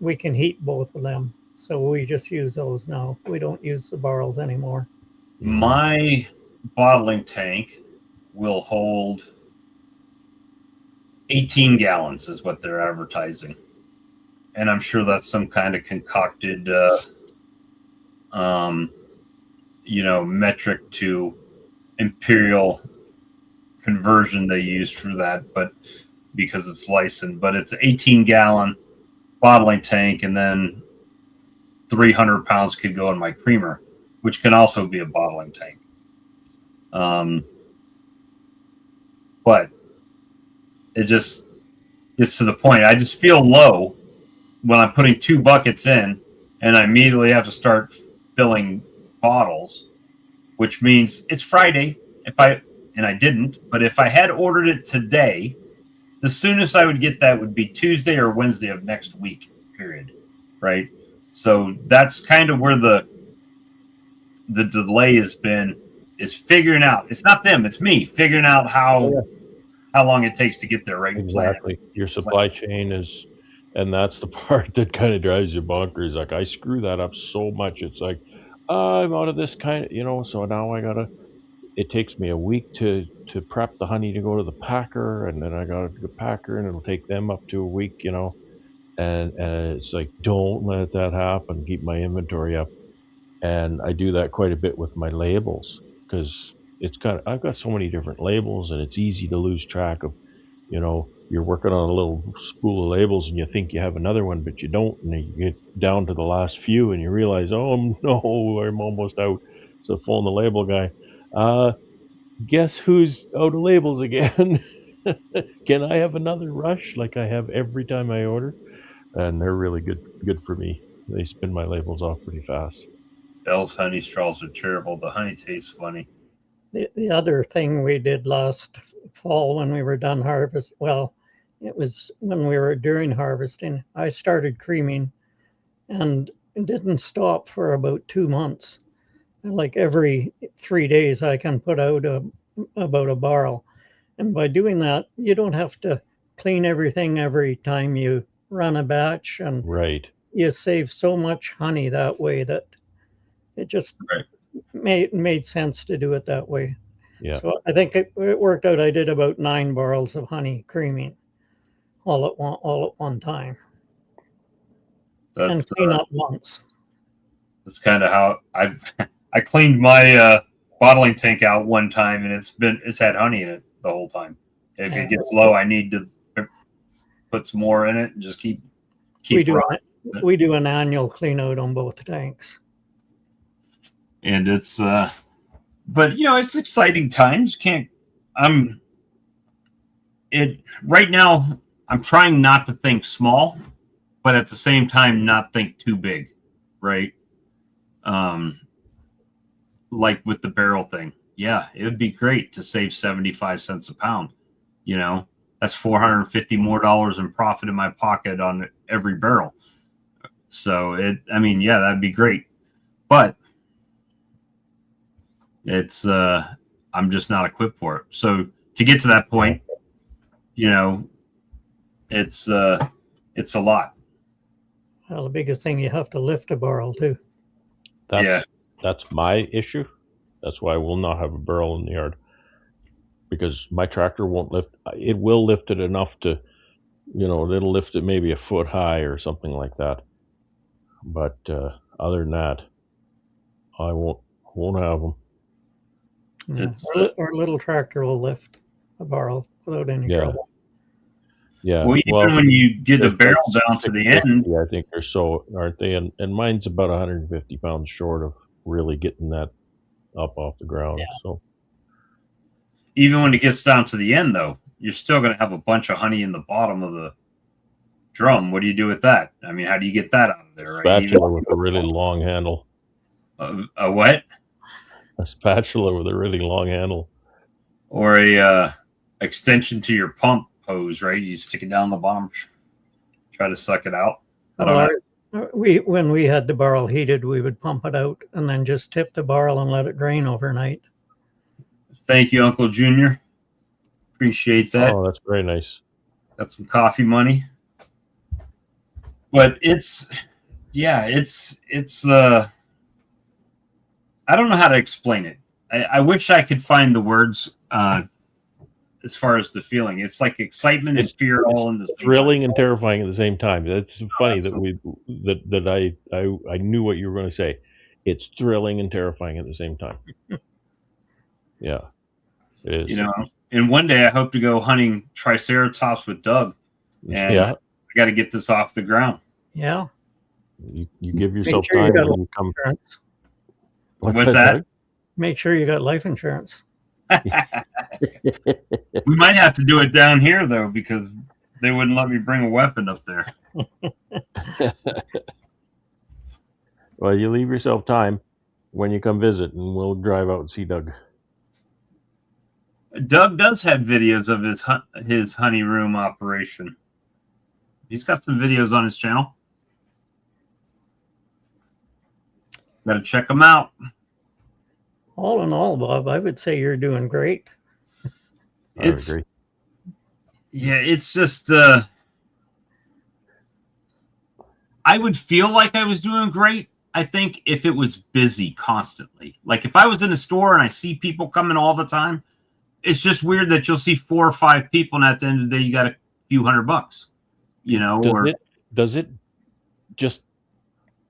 we can heat both of them. So we just use those now. We don't use the barrels anymore. My bottling tank will hold 18 gallons is what they're advertising. And I'm sure that's some kind of concocted, metric to imperial conversion they used for that, but because it's licensed. But it's 18-gallon bottling tank, and then 300 pounds could go in my creamer, which can also be a bottling tank. but it just gets to the point. I just feel low when I'm putting 2 buckets in, and I immediately have to start filling bottles, which means it's Friday. And I didn't, but if I had ordered it today, the soonest I would get that would be Tuesday or Wednesday of next week, period. Right? So that's kind of where the delay has been, is figuring out. It's not them, it's me figuring out how long it takes to get there, right? Exactly. Your supply chain is, and that's the part that kind of drives you bonkers. Like I screw that up so much. It's like, I'm out of this kind of, so now I gotta, it takes me a week to prep the honey to go to the packer, and then I gotta go to the packer, and it'll take them up to a week, and it's like, don't let that happen. Keep my inventory up. And I do that quite a bit with my labels, because I've got so many different labels, and it's easy to lose track of, you're working on a little spool of labels and you think you have another one, but you don't, and you get down to the last few and you realize, oh no, I'm almost out. So phone the label guy. Guess who's out of labels again? Can I have another rush like I have every time I order? And they're really good for me. They spin my labels off pretty fast. Bell's honey straws are terrible. The honey tastes funny. The other thing we did last fall when we were done harvest, well, it was when we were during harvesting, I started creaming and it didn't stop for about 2 months. Like every 3 days, I can put out about a barrel. And by doing that, you don't have to clean everything every time you run a batch, and Right. you save so much honey that way that it just made sense to do it that way. Yeah. So I think it worked out. I did about 9 barrels of honey creaming all at one time, and clean up once. That's kind of how I cleaned my bottling tank out one time, and it's had honey in it the whole time. If it gets low, I need to put some more in it and just keep we do an annual clean out on both tanks. And it's but it's exciting times. Right now I'm trying not to think small, but at the same time not think too big, right? Like with the barrel thing. Yeah, it would be great to save 75 cents a pound. That's $450 more in profit in my pocket on every barrel. So that'd be great. But it's I'm just not equipped for it. So to get to that point, it's a lot. Well, the biggest thing, you have to lift a barrel too. That's my issue. That's why I will not have a barrel in the yard, because my tractor won't lift. It will lift it enough to, it'll lift it maybe a foot high or something like that. But other than that, I won't have them. Yeah. Our little tractor will lift a barrel without any trouble. Yeah. Well, even when you get the barrel down to the end, I think they're so, aren't they? And mine's about 150 pounds short of really getting that up off the ground. Yeah. So even when it gets down to the end, though, you're still going to have a bunch of honey in the bottom of the drum. What do you do with that? I mean, how do you get that out of there? Right? Spatula with a really long handle. A what? A spatula with a really long handle. Or a extension to your pump hose, right? You stick it down the bottom, try to suck it out. When we had the barrel heated, we would pump it out and then just tip the barrel and let it drain overnight. Thank you, Uncle Junior. Appreciate that. Oh, that's very nice. Got some coffee money. But it's I don't know how to explain it. I wish I could find the words as far as the feeling. It's like excitement and fear all in the same thrilling time. and terrifying at the same time. That's funny that I knew what you were going to say. It's thrilling and terrifying at the same time. Yeah, it is. And one day I hope to go hunting Triceratops with Doug. And I got to get this off the ground. Yeah. You give yourself time and you come. What's that? Make sure you got life insurance. We might have to do it down here though, because they wouldn't let me bring a weapon up there. Well, you leave yourself time when you come visit, and we'll drive out and see Doug. Doug does have videos of his honey room operation. He's got some videos on his channel. Got to check them out. All in all, Bob, I would say you're doing great. I would agree. Yeah, it's just I would feel like I was doing great, I think, if it was busy constantly. Like if I was in a store and I see people coming all the time, it's just weird that you'll see 4 or 5 people, and at the end of the day, you got a few $100, you know. Does it just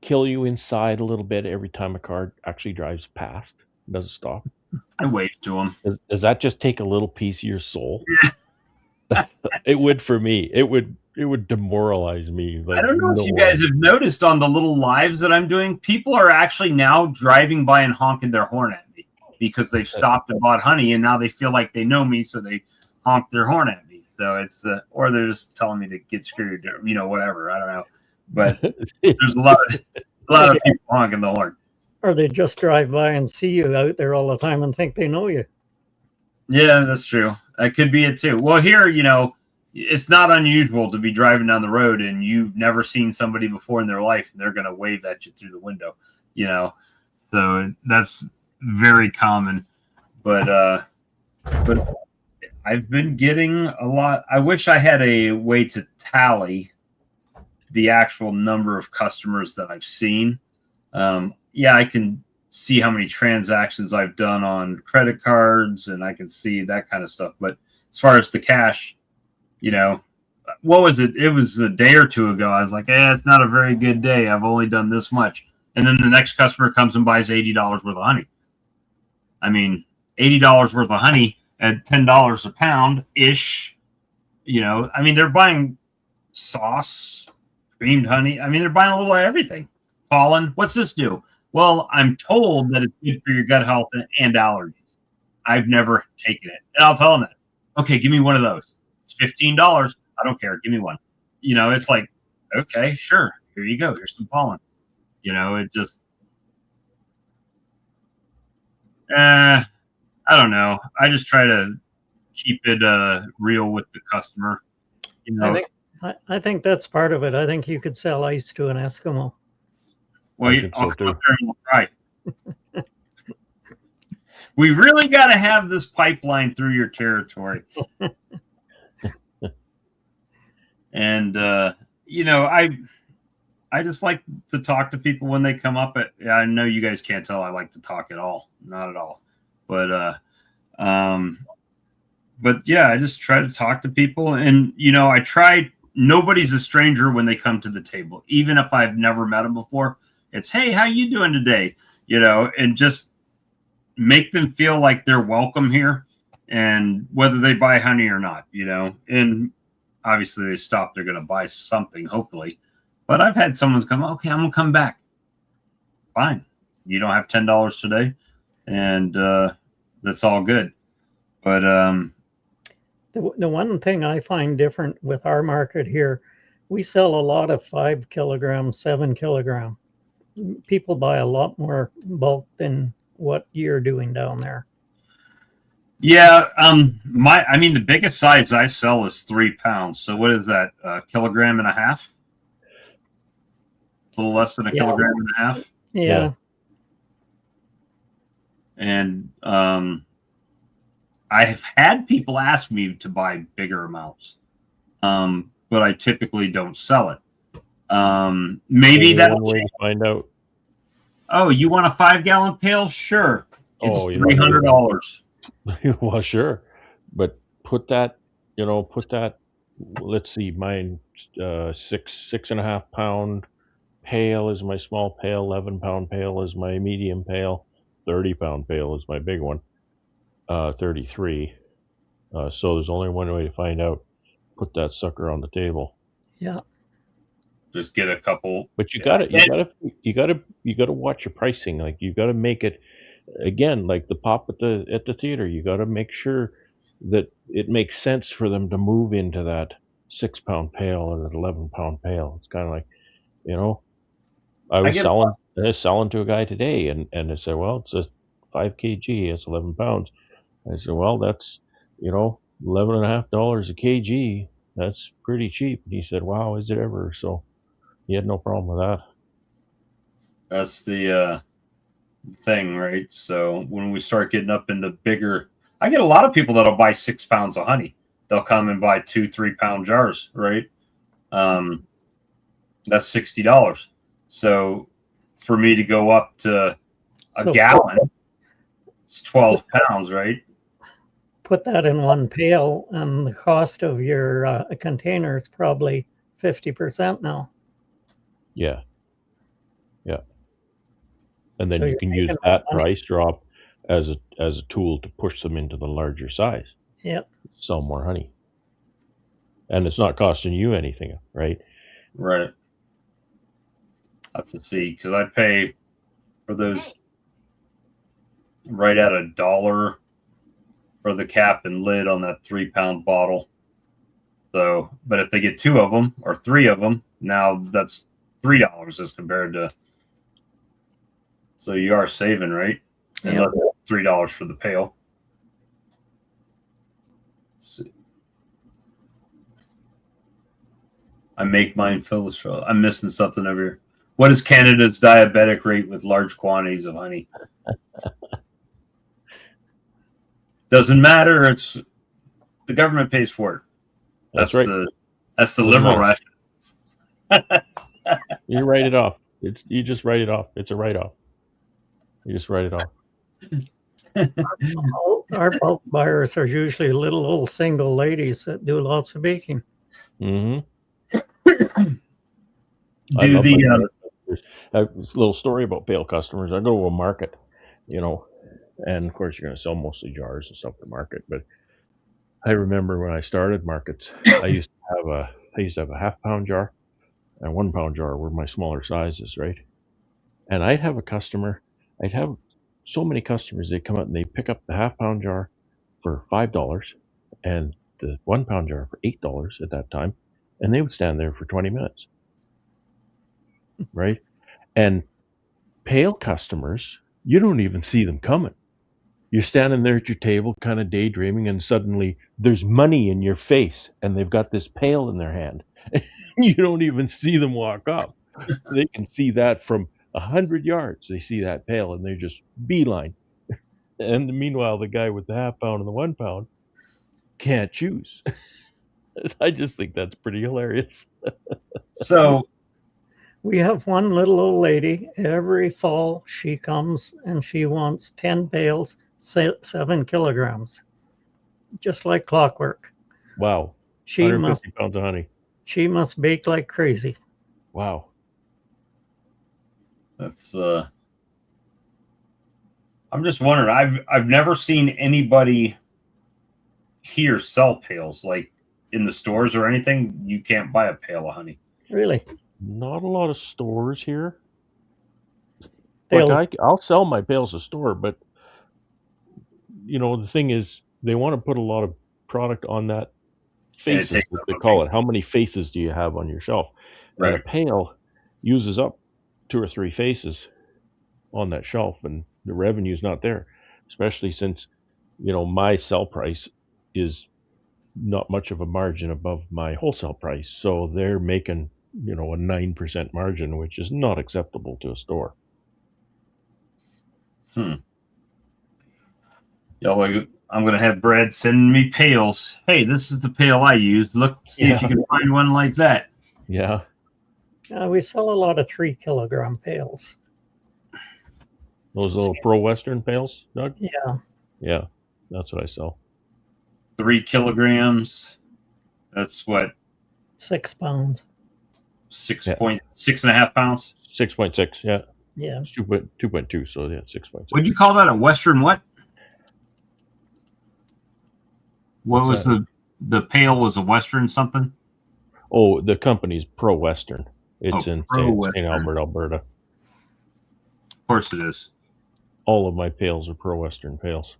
kill you inside a little bit every time a car actually drives past? Does it stop? I wave to them. Does that just take a little piece of your soul? It would for me. It would demoralize me. Like, I don't know if you guys have noticed on the little lives that I'm doing, people are actually now driving by and honking their horn at me because they've stopped and bought honey, and now they feel like they know me, so they honk their horn at me. So it's or they're just telling me to get screwed, you know, whatever. I don't know, but there's a lot of people honking the horn. Or they just drive by and see you out there all the time and think they know you. Yeah, that's true. That could be it too. Well, here, you know, it's not unusual to be driving down the road and you've never seen somebody before in their life, and they're going to wave at you through the window, you know. So that's very common. But I've been getting a lot. I wish I had a way to tally the actual number of customers that I've seen. Yeah, I can see how many transactions I've done on credit cards, and I can see that kind of stuff. But as far as the cash, you know, what was it? It was a day or two ago. I was like, it's not a very good day. I've only done this much. And then the next customer comes and buys $80 worth of honey. I mean, $80 worth of honey at $10 a pound-ish. You know, I mean, they're buying sauce, creamed honey. I mean, they're buying a little of everything. Pollen, what's this do? Well, I'm told that it's good for your gut health and allergies. I've never taken it. And I'll tell them that. Okay, give me one of those. It's $15. I don't care. Give me one. You know, it's like, okay, sure. Here you go. Here's some pollen. You know, it just, I don't know. I just try to keep it real with the customer. You know, I think that's part of it. I think you could sell ice to an Eskimo. Well, I'll come up there and we'll try. We really got to have this pipeline through your territory. And, you know, I just like to talk to people when they come up. I know you guys can't tell I like to talk at all. Not at all. But yeah, I just try to talk to people. And, you know, nobody's a stranger when they come to the table. Even if I've never met them before, it's, hey, how you doing today? You know, and just make them feel like they're welcome here, and whether they buy honey or not, you know. And obviously they stop, they're going to buy something, hopefully. But I've had someone come, okay, I'm going to come back. Fine. You don't have $10 today, and that's all good. But the one thing I find different with our market here, we sell a lot of 5 kilogram, 7 kilogram. People buy a lot more bulk than what you're doing down there. Yeah, I mean, the biggest size I sell is 3 pounds. So what is that? A kilogram and a half? A little less than a kilogram and a half. Yeah. And I've had people ask me to buy bigger amounts, but I typically don't sell it. Maybe that one way to find out. Oh, you want a 5-gallon pail? Sure. It's $300. Well, sure, but put that. Let's see, mine 6.5 pound pail is my small pail. 11-pound pail is my medium pail. 30-pound pail is my big one. 33. So there's only one way to find out. Put that sucker on the table. Yeah. Just get a couple. But you gotta watch your pricing. Like, you gotta make it again, like the pop at the theater, you got to make sure that it makes sense for them to move into that 6 pound pail or that 11 pound pail. It's kind of like, you know, I I was get selling to a guy today, and I said, well, it's a 5 kg, it's 11 pounds. I said, well, that's, $11.50 a kg. That's pretty cheap. And he said, wow, is it ever? So he had no problem with that. that's the thing, right? So when we start getting up into bigger, I get a lot of people that'll buy 6 pounds of honey. They'll come and buy 2-3 pound jars, right? That's $60. So for me to go up to a So gallon, it's 12 pounds, right? put that in one pail, and the cost of your container is probably 50% now. Yeah. Yeah. And then So you you're can use making that money. price drop as a tool to push them into the larger size, Yep. sell more honey. And it's not costing you anything, right? Right. That's to see, because I pay for those right at $1 for the cap and lid on that 3 pound bottle. So, but if they get 2 of them or 3 of them, now that's $3 as compared to. So you are saving, right? And Yep. $3 for the pail. See. I make mine fill the straw. I'm missing something over here. What is Canada's diabetic rate with large quantities of honey? Doesn't matter. It's the government pays for it. That's right. That's the Doesn't liberal matter. ration. You write it off. You just write it off. It's a write-off. You just write it off. Our bulk buyers are usually little old single ladies that do lots of baking. Mm-hmm. Do the a little story about pail customers. I go to a market, and of course you're going to sell mostly jars and stuff at the market. But I remember when I started markets, I used to have a half-pound jar and 1 pound jar were my smaller sizes, right? And I'd have so many customers. They'd come up and they'd pick up the half-pound jar for $5 and the 1 pound jar for $8 at that time, and they would stand there for 20 minutes, right? And pail customers, you don't even see them coming. You're standing there at your table, kind of daydreaming, and suddenly there's money in your face, and they've got this pail in their hand. You don't even see them walk up. They can see that from 100 yards. They see that pail, and they're just beeline. And meanwhile, the guy with the half-pound and the 1 pound can't choose. I just think that's pretty hilarious. so We have one little old lady. Every fall, she comes and she wants 10 pails, 7 kilograms, just like clockwork. Wow. She 150 pounds of honey. She must bake like crazy. Wow. that's I'm just wondering. I've never seen anybody here sell pails like in the stores or anything. You can't buy a pail of honey. Really? Not a lot of stores here. They'll- Like I'll sell my pails at store, but the thing is, they want to put a lot of product on that faces, takes what up they a call big- it. How many faces do you have on your shelf? Right. And a pail uses up 2 or 3 faces on that shelf, and the revenue's not there, especially since my sell price is not much of a margin above my wholesale price, so they're making a 9% margin, which is not acceptable to a store. Yeah, like I'm gonna have Brad send me pails. Hey, this is the pail I use. Look, see if you can find one like that. Yeah. we sell a lot of 3 kilogram pails. Those little Pro Western pails, Doug? Yeah. Yeah, that's what I sell. 3 kilograms. That's what 6 pounds. 6.5 pounds. 6.6. Yeah. Yeah. It's 2.2. So yeah, 6.6. What'd you call that? A Western what? What was the pail? Was a Western something? Oh, the company's Pro Western. It's in Pro St. Western. Albert, Alberta. Of course it is. all of my pails are Pro Western pails.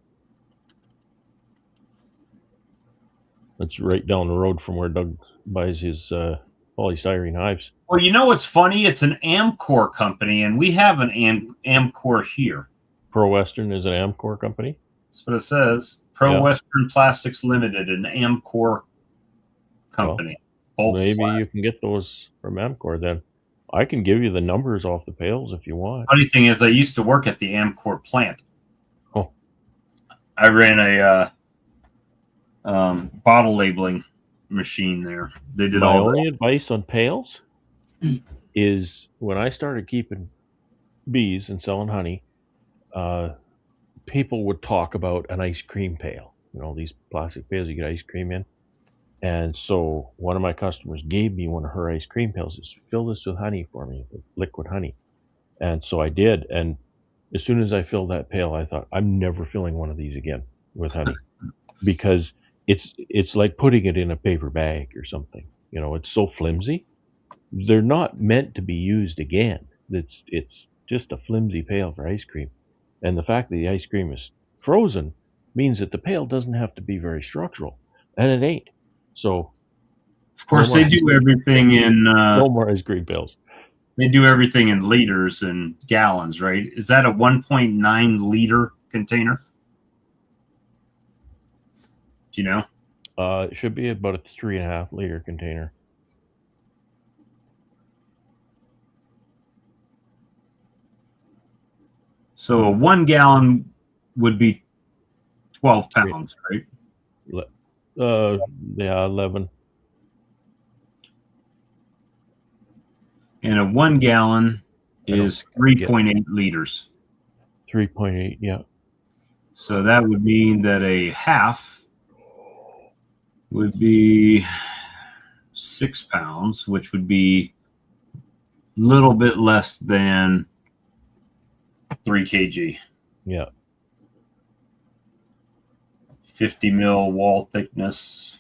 It's right down the road from where Doug buys his polystyrene hives. Well, you know what's funny? It's an Amcor company, and we have an Amcor here. Pro Western is an Amcor company? That's what it says. Pro Western Plastics Limited, an Amcor company. Well, maybe you can get those from Amcor then. I can give you the numbers off the pails if you want. Funny thing is, I used to work at the Amcor plant. Oh. I ran a bottle labeling machine there. They did My all only advice on pails is when I started keeping bees and selling honey, people would talk about an ice cream pail. You know, these plastic pails you get ice cream in. And so one of my customers gave me one of her ice cream pails. Says, fill this with honey for me, with liquid honey. And so I did. And as soon as I filled that pail, I thought, I'm never filling one of these again with honey. Because it's like putting it in a paper bag or something. You know, it's so flimsy. They're not meant to be used again. It's just a flimsy pail for ice cream. And the fact that the ice cream is frozen means that the pail doesn't have to be very structural. And it ain't. So, of course, they do everything in no more ice cream pails. They do everything in liters and gallons, right? Is that a 1.9 liter container? Do you know? It should be about a 3.5 liter container. So a 1 gallon would be 12 pounds, right? Yeah, 11. And a 1 gallon is 3.8 liters. 3.8, yeah. So that would mean that a half would be 6 pounds, which would be a little bit less than 3 kg. Yeah. 50 mil wall thickness.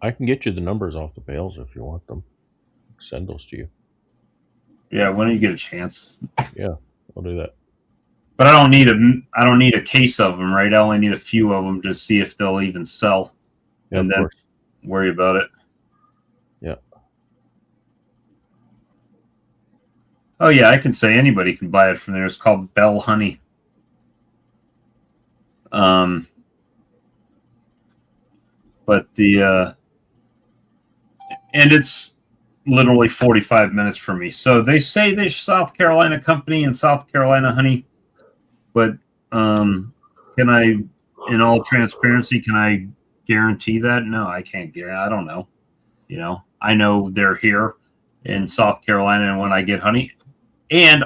I can get you the numbers off the pails if you want them. Send those to you. Yeah, when you get a chance. Yeah, I'll do that. But I don't need a case of them, right? I only need a few of them to see if they'll even sell, Yeah, and then worry about it. Yeah. Oh yeah, I can say anybody can buy it from there. It's called Bell Honey. But and it's literally 45 minutes for me. So they say they're South Carolina company and South Carolina honey, but can I, in all transparency, can I guarantee that? No, I can't guarantee. I don't know. You know, I know they're here in South Carolina, and when I get honey, and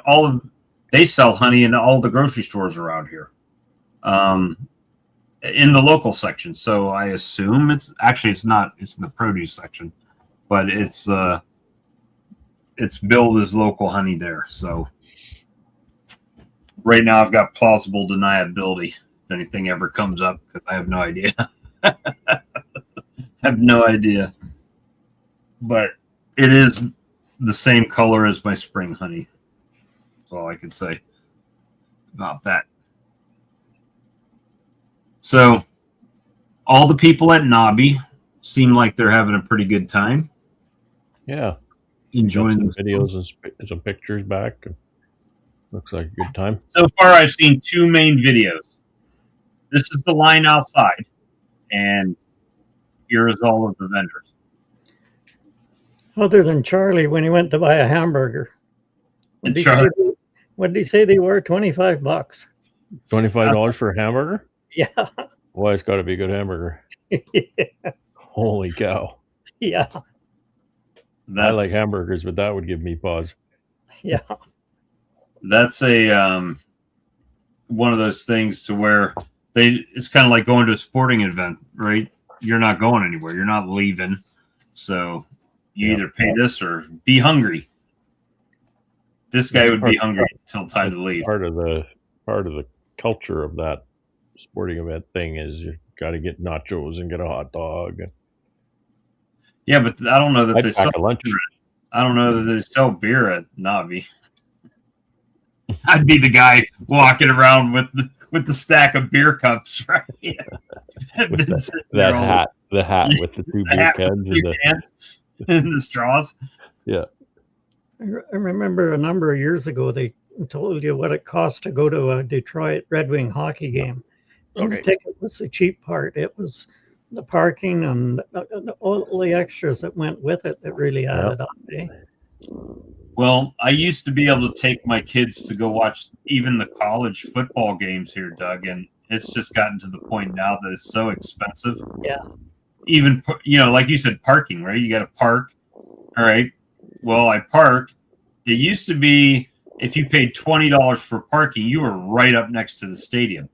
they sell honey in all the grocery stores around here, in the local section. So I assume it's not. It's in the produce section, but it's billed as local honey there. So right now I've got plausible deniability if anything ever comes up, because I have no idea. I have no idea. But it is the same color as my spring honey. That's all I can say about that. So all the people at Nahbe seem like they're having a pretty good time. Yeah. Enjoying some videos and some pictures back. And looks like a good time. So far, I've seen 2 main videos. This is the line outside, and here's all of the vendors. Other than Charlie, when he went to buy a hamburger, what did he say they were? $25. $25 for a hamburger? Yeah. Boy, it's got to be a good hamburger. Yeah. Holy cow. Yeah. I like hamburgers, but that would give me pause. Yeah. That's a one of those things to where it's kind of like going to a sporting event, right? You're not going anywhere. You're not leaving. So you either pay this or be hungry. This guy would be hungry until time to leave. Part of the culture of that sporting event thing is you got to get nachos and get a hot dog. Yeah, but I don't know that they sell lunch. I don't know that they sell beer at Nahbe. I'd be the guy walking around with the stack of beer cups, right? I've With been sitting there that all hat, the hat with the two the beer hat with cans the and two cans and the straws. yeah. I remember a number of years ago they told you what it cost to go to a Detroit Red Wing hockey game. And the Okay. ticket was the cheap part. It was the parking and all the extras that went with it that really added up. Eh? Well, I used to be able to take my kids to go watch even the college football games here, Doug, and it's just gotten to the point now that it's so expensive. Yeah. Even, like you said, parking, right? You got to park. All right. Well, I park. It used to be if you paid $20 for parking, you were right up next to the stadium.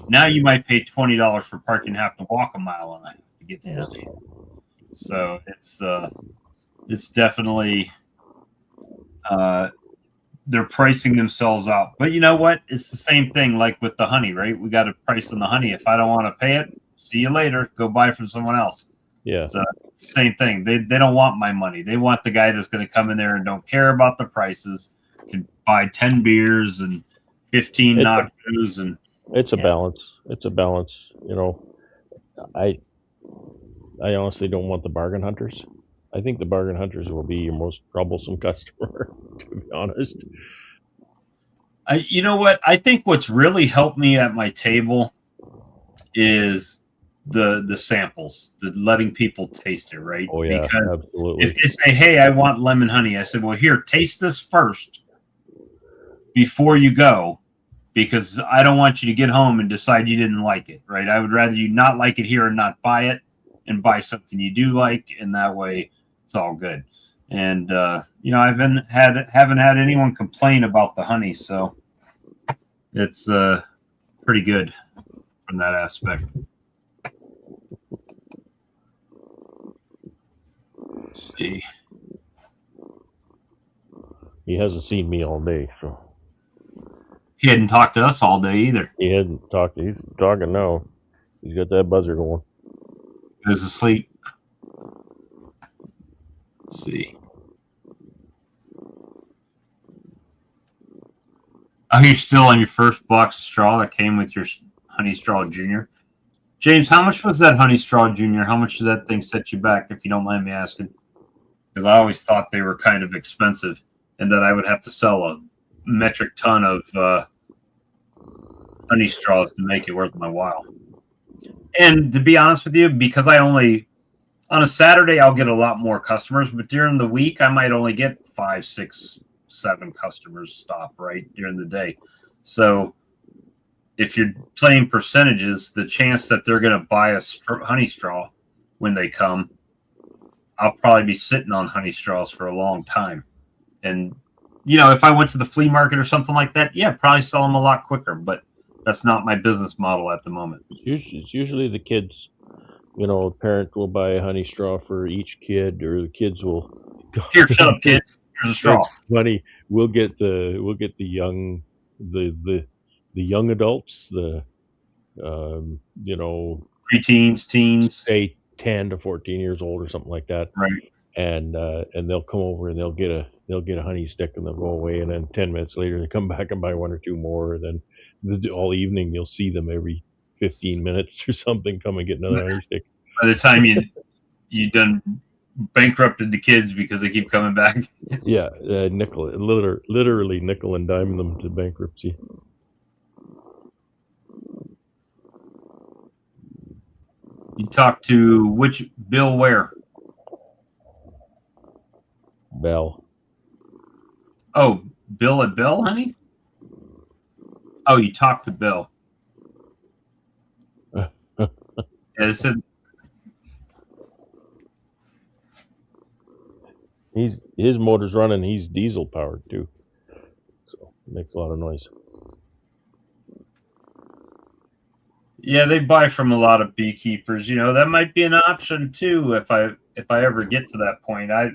Now you might pay $20 for parking and have to walk a mile and a half to get to the stadium. So it's definitely they're pricing themselves out. But you know what? It's the same thing like with the honey, right? We got a price on the honey. If I don't want to pay it, see you later. Go buy from someone else. Yeah. So same thing. They don't want my money. They want the guy that's going to come in there and don't care about the prices, can buy 10 beers and 15 nachos and it's a balance. It's a balance. I honestly don't want the bargain hunters. I think the bargain hunters will be your most troublesome customer, to be honest. you know what? I think what's really helped me at my table is the samples, the letting people taste it, right? Oh yeah, because absolutely. if they say, "Hey, I want lemon honey," I said, "Well, here, taste this first before you go, because I don't want you to get home and decide you didn't like it, right? I would rather you not like it here and not buy it, and buy something you do like, and that way it's all good." And I haven't had anyone complain about the honey, so it's pretty good from that aspect. Let's see. He hasn't seen me all day, so He hadn't talked to us all day either. he hadn't talked. He's talking now. He's got that buzzer going. He was asleep. Let's see. Oh, you're still on your first box of straw that came with your Honey Straw Junior. James, how much was that Honey Straw Junior? How much did that thing set you back, if you don't mind me asking? Because I always thought they were kind of expensive and that I would have to sell a metric ton of honey straws to make it worth my while. And to be honest with you, because on a Saturday, I'll get a lot more customers, but during the week, I might only get 5, 6, 7 customers stop right during the day. So if you're playing percentages, the chance that they're going to buy a honey straw when they come, I'll probably be sitting on honey straws for a long time. And, if I went to the flea market or something like that, yeah, probably sell them a lot quicker, but that's not my business model at the moment. It's usually the kids. A parent will buy a honey straw for each kid, or the kids will. Here, shut up, kid. Here's a straw. Funny. We'll get the young the young adults, the preteens, teens, say 10 to 14 years old or something like that, right? And they'll come over and they'll get a honey stick and they'll go away, and then 10 minutes later they come back and buy 1 or 2 more, and then all evening you'll see them every 15 minutes or something come and get another honey stick. By the time you done bankrupted the kids because they keep coming back. Yeah, literally nickel and dime them to bankruptcy. You talk to which Bill where? Bell. Oh, Bill at Bell, honey? Oh, you talked to Bill. Yeah, it said his motor's running. He's diesel powered too, so it makes a lot of noise. Yeah, they buy from a lot of beekeepers. That might be an option too if I ever get to that point. I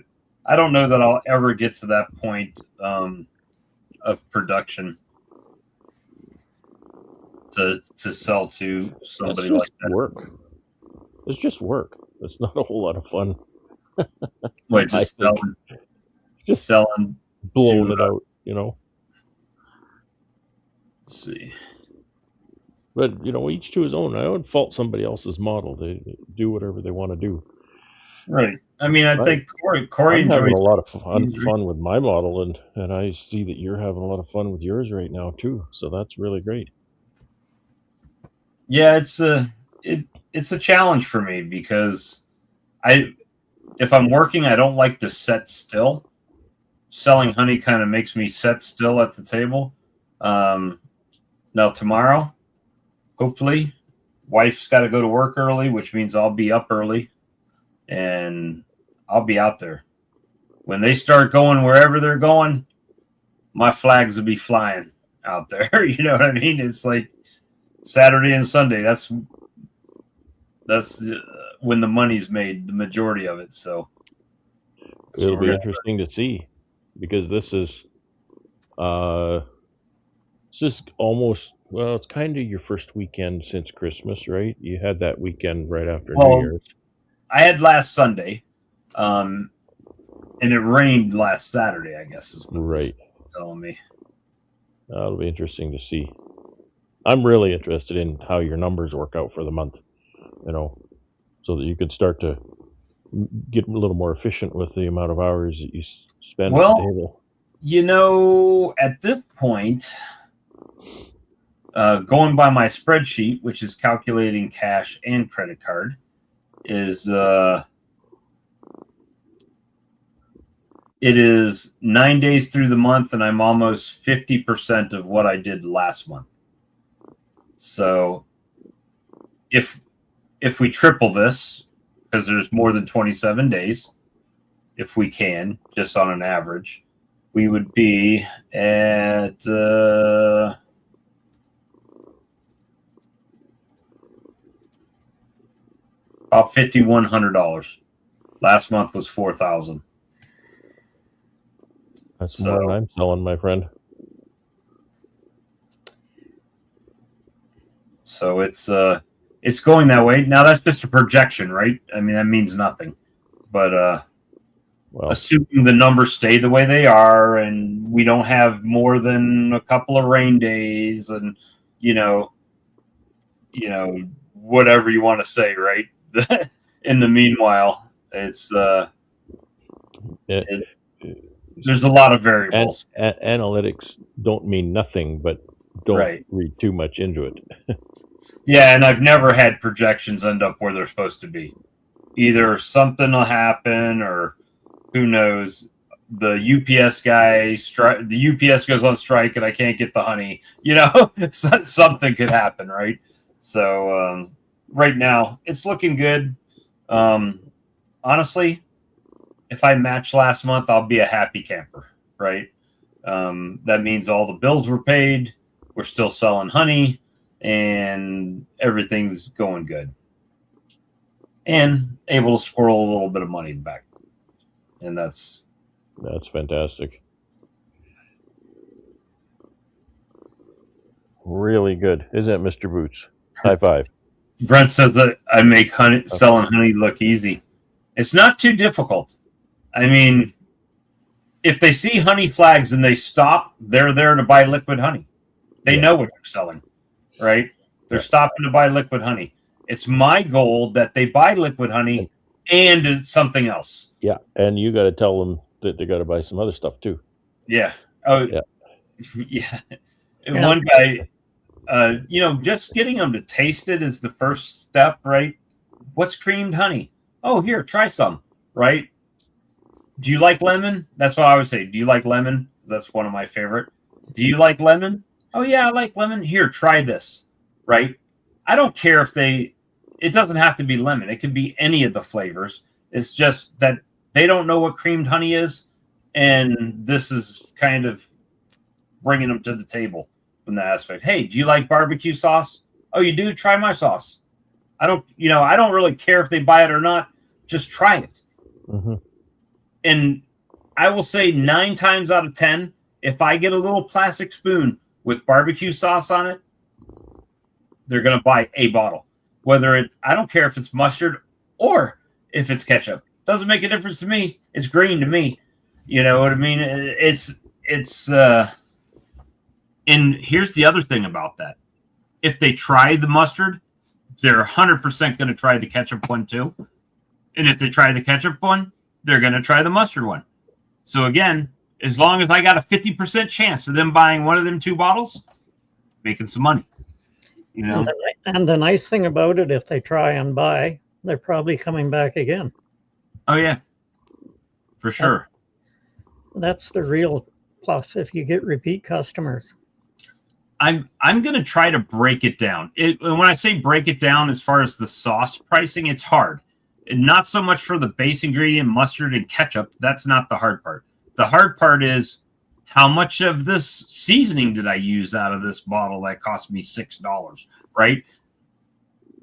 don't know that I'll ever get to that point of production to sell to somebody like that. Work. It's just work. It's not a whole lot of fun. Wait, just selling blowing it out, Let's see. But each to his own. I don't fault somebody else's model. They do whatever they want to do. Right. I mean, I think Corey I'm having enjoys a lot of music. fun with my model, and I see that you're having a lot of fun with yours right now too. So that's really great. Yeah, it's a challenge for me because if I'm working, I don't like to set still. Selling honey kind of makes me set still at the table. Now tomorrow, hopefully, wife's got to go to work early, which means I'll be up early, and I'll be out there. When they start going wherever they're going, my flags will be flying out there. You know what I mean? It's like Saturday and Sunday. That's when the money's made, the majority of it. So It'll be interesting to see, because this is almost, well, it's kind of your first weekend since Christmas, right? You had that weekend right after New Year's. I had last Sunday, and it rained last Saturday, I guess is what Right. this is telling me. That'll be interesting to see. I'm really interested in how your numbers work out for the month, so that you can start to get a little more efficient with the amount of hours that you spend at the table. At this point, going by my spreadsheet, which is calculating cash and credit card, is it is 9 days through the month, and I'm almost 50% of what I did last month. So if we triple this, because there's more than 27 days, if we can, just on an average, we would be at about $5,100. Last month was $4,000. That's more than I'm selling, my friend. So it's going that way. Now that's just a projection, right? I mean, that means nothing. But assuming the numbers stay the way they are, and we don't have more than a couple of rain days, and whatever you want to say, right? In the meanwhile, it's there's a lot of variables. Analytics don't mean nothing, but don't read too much into it. Yeah, and I've never had projections end up where they're supposed to be. Either something will happen, or who knows. The UPS guy the UPS goes on strike, and I can't get the honey. Something could happen, right? So right now, it's looking good. Honestly, if I match last month, I'll be a happy camper, right? That means all the bills were paid. We're still selling honey, and everything's going good. And able to squirrel a little bit of money back. And that's fantastic. Really good. Isn't it, Mr. Boots? High five. Brent says that I make selling honey look easy. It's not too difficult. I mean, if they see honey flags and they stop, they're there to buy liquid honey. They know what they're selling, right? They're stopping to buy liquid honey. It's my goal that they buy liquid honey and something else. Yeah, and you got to tell them that they got to buy some other stuff too. Yeah. Oh, yeah. Yeah. One guy, just getting them to taste it is the first step, right? What's creamed honey? Oh, here, try some, right? Do you like lemon? That's what I would say. Do you like lemon? That's one of my favorite. Do you like lemon? Oh, yeah, I like lemon. Here, try this, right? I don't care if it doesn't have to be lemon. It can be any of the flavors. It's just that they don't know what creamed honey is, and this is kind of bringing them to the table from that aspect. Hey, do you like barbecue sauce? Oh, you do? Try my sauce. I don't really care if they buy it or not. Just try it. Mm-hmm. And I will say 9 times out of 10, if I get a little plastic spoon with barbecue sauce on it, they're going to buy a bottle. I don't care if it's mustard or if it's ketchup. Doesn't make a difference to me. It's green to me. You know what I mean? It's And here's the other thing about that. If they try the mustard, they're 100% going to try the ketchup one too. And if they try the ketchup one, they're going to try the mustard one. So again, as long as I got a 50% chance of them buying one of them 2 bottles, making some money. You know? And the nice thing about it, if they try and buy, they're probably coming back again. Oh yeah, for sure. That's the real plus if you get repeat customers. I'm going to try to break it down. And when I say break it down, as far as the sauce pricing, it's hard. And not so much for the base ingredient, mustard and ketchup. That's not the hard part. The hard part is how much of this seasoning did I use out of this bottle that cost me $6, right?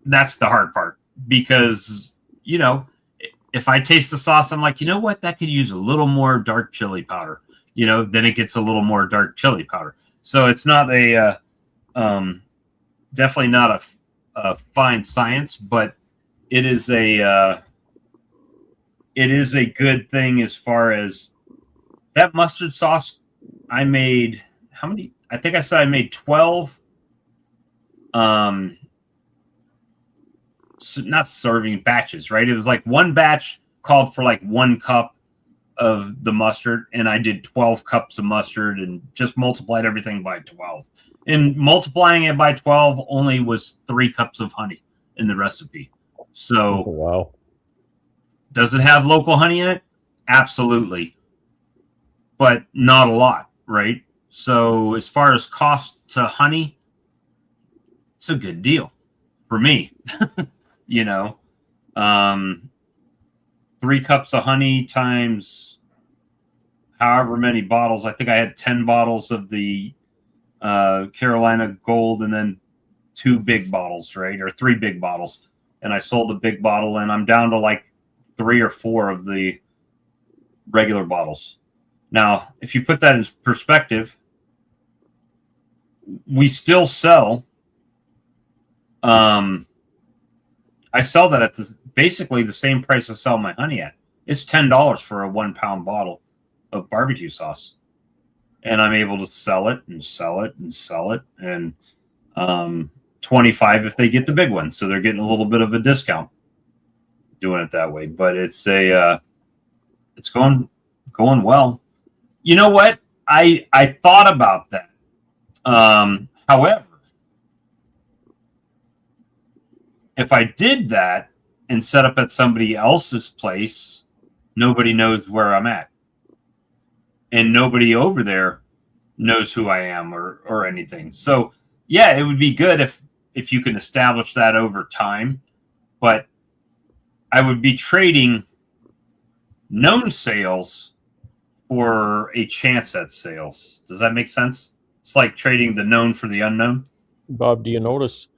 That's the hard part because, you know, if I taste the sauce, I'm like, you know what? That could use a little more dark chili powder. You know, then it gets a little more dark chili powder. So it's not a, definitely not a fine science, but it is a good thing as far as that mustard sauce. I made how many? I think I said I made 12. Not serving batches, right? It was like one batch called for like 1 cup of the mustard, and I did 12 cups of mustard and just multiplied everything by 12. And multiplying it by 12 only was 3 cups of honey in the recipe. So, wow. Does it have local honey in it? Absolutely. But not a lot, right? So, as far as cost to honey, it's a good deal for me. You know, 3 cups of honey times however many bottles. I think I had 10 bottles of the Carolina Gold and then 2 big bottles, right? Or 3 big bottles. And I sold a big bottle and I'm down to like 3 or 4 of the regular bottles. Now, if you put that in perspective, we still sell, I sell that at basically the same price I sell my honey at. It's $10 for a 1 pound bottle of barbecue sauce. And I'm able to sell it and sell it and sell it. And 25 if they get the big one. So they're getting a little bit of a discount doing it that way. But it's it's going well. You know what? I thought about that. However, if I did that and set up at somebody else's place, nobody knows where I'm at. And nobody over there knows who I am or anything. So, yeah, it would be good if you can establish that over time. But I would be trading known sales for a chance at sales. Does that make sense? It's like trading the known for the unknown. Bob, do you notice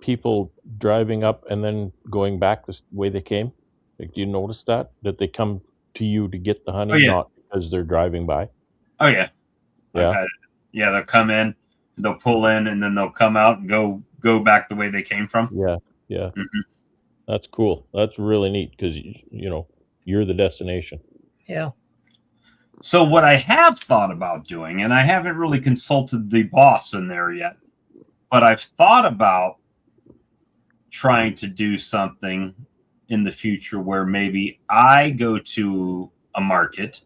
people driving up and then going back the way they came? Like, do you notice that they come to you to get the honey, not because they're driving by? Oh yeah, yeah. I've had it. Yeah, they'll come in, they'll pull in, and then they'll come out and go back the way they came from. Yeah. Mm-hmm. That's cool. That's really neat because you know you're the destination. Yeah. So what I have thought about doing, and I haven't really consulted the boss in there yet, but I've thought about trying to do something in the future where maybe I go to a market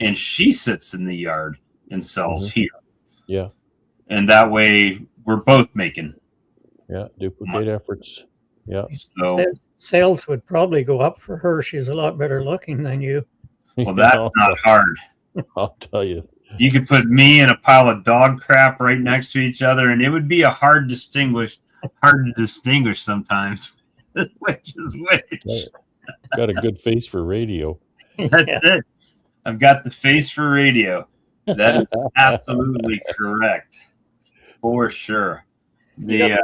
and she sits in the yard and sells here. Yeah. And that way we're both making. Yeah, duplicate efforts. Yeah. So sales would probably go up for her. She's a lot better looking than you. Well, that's not hard. I'll tell you. You could put me and a pile of dog crap right next to each other, and it would be hard to distinguish sometimes. Which is which. Got a good face for radio. That's it. I've got the face for radio. That is absolutely correct. For sure. You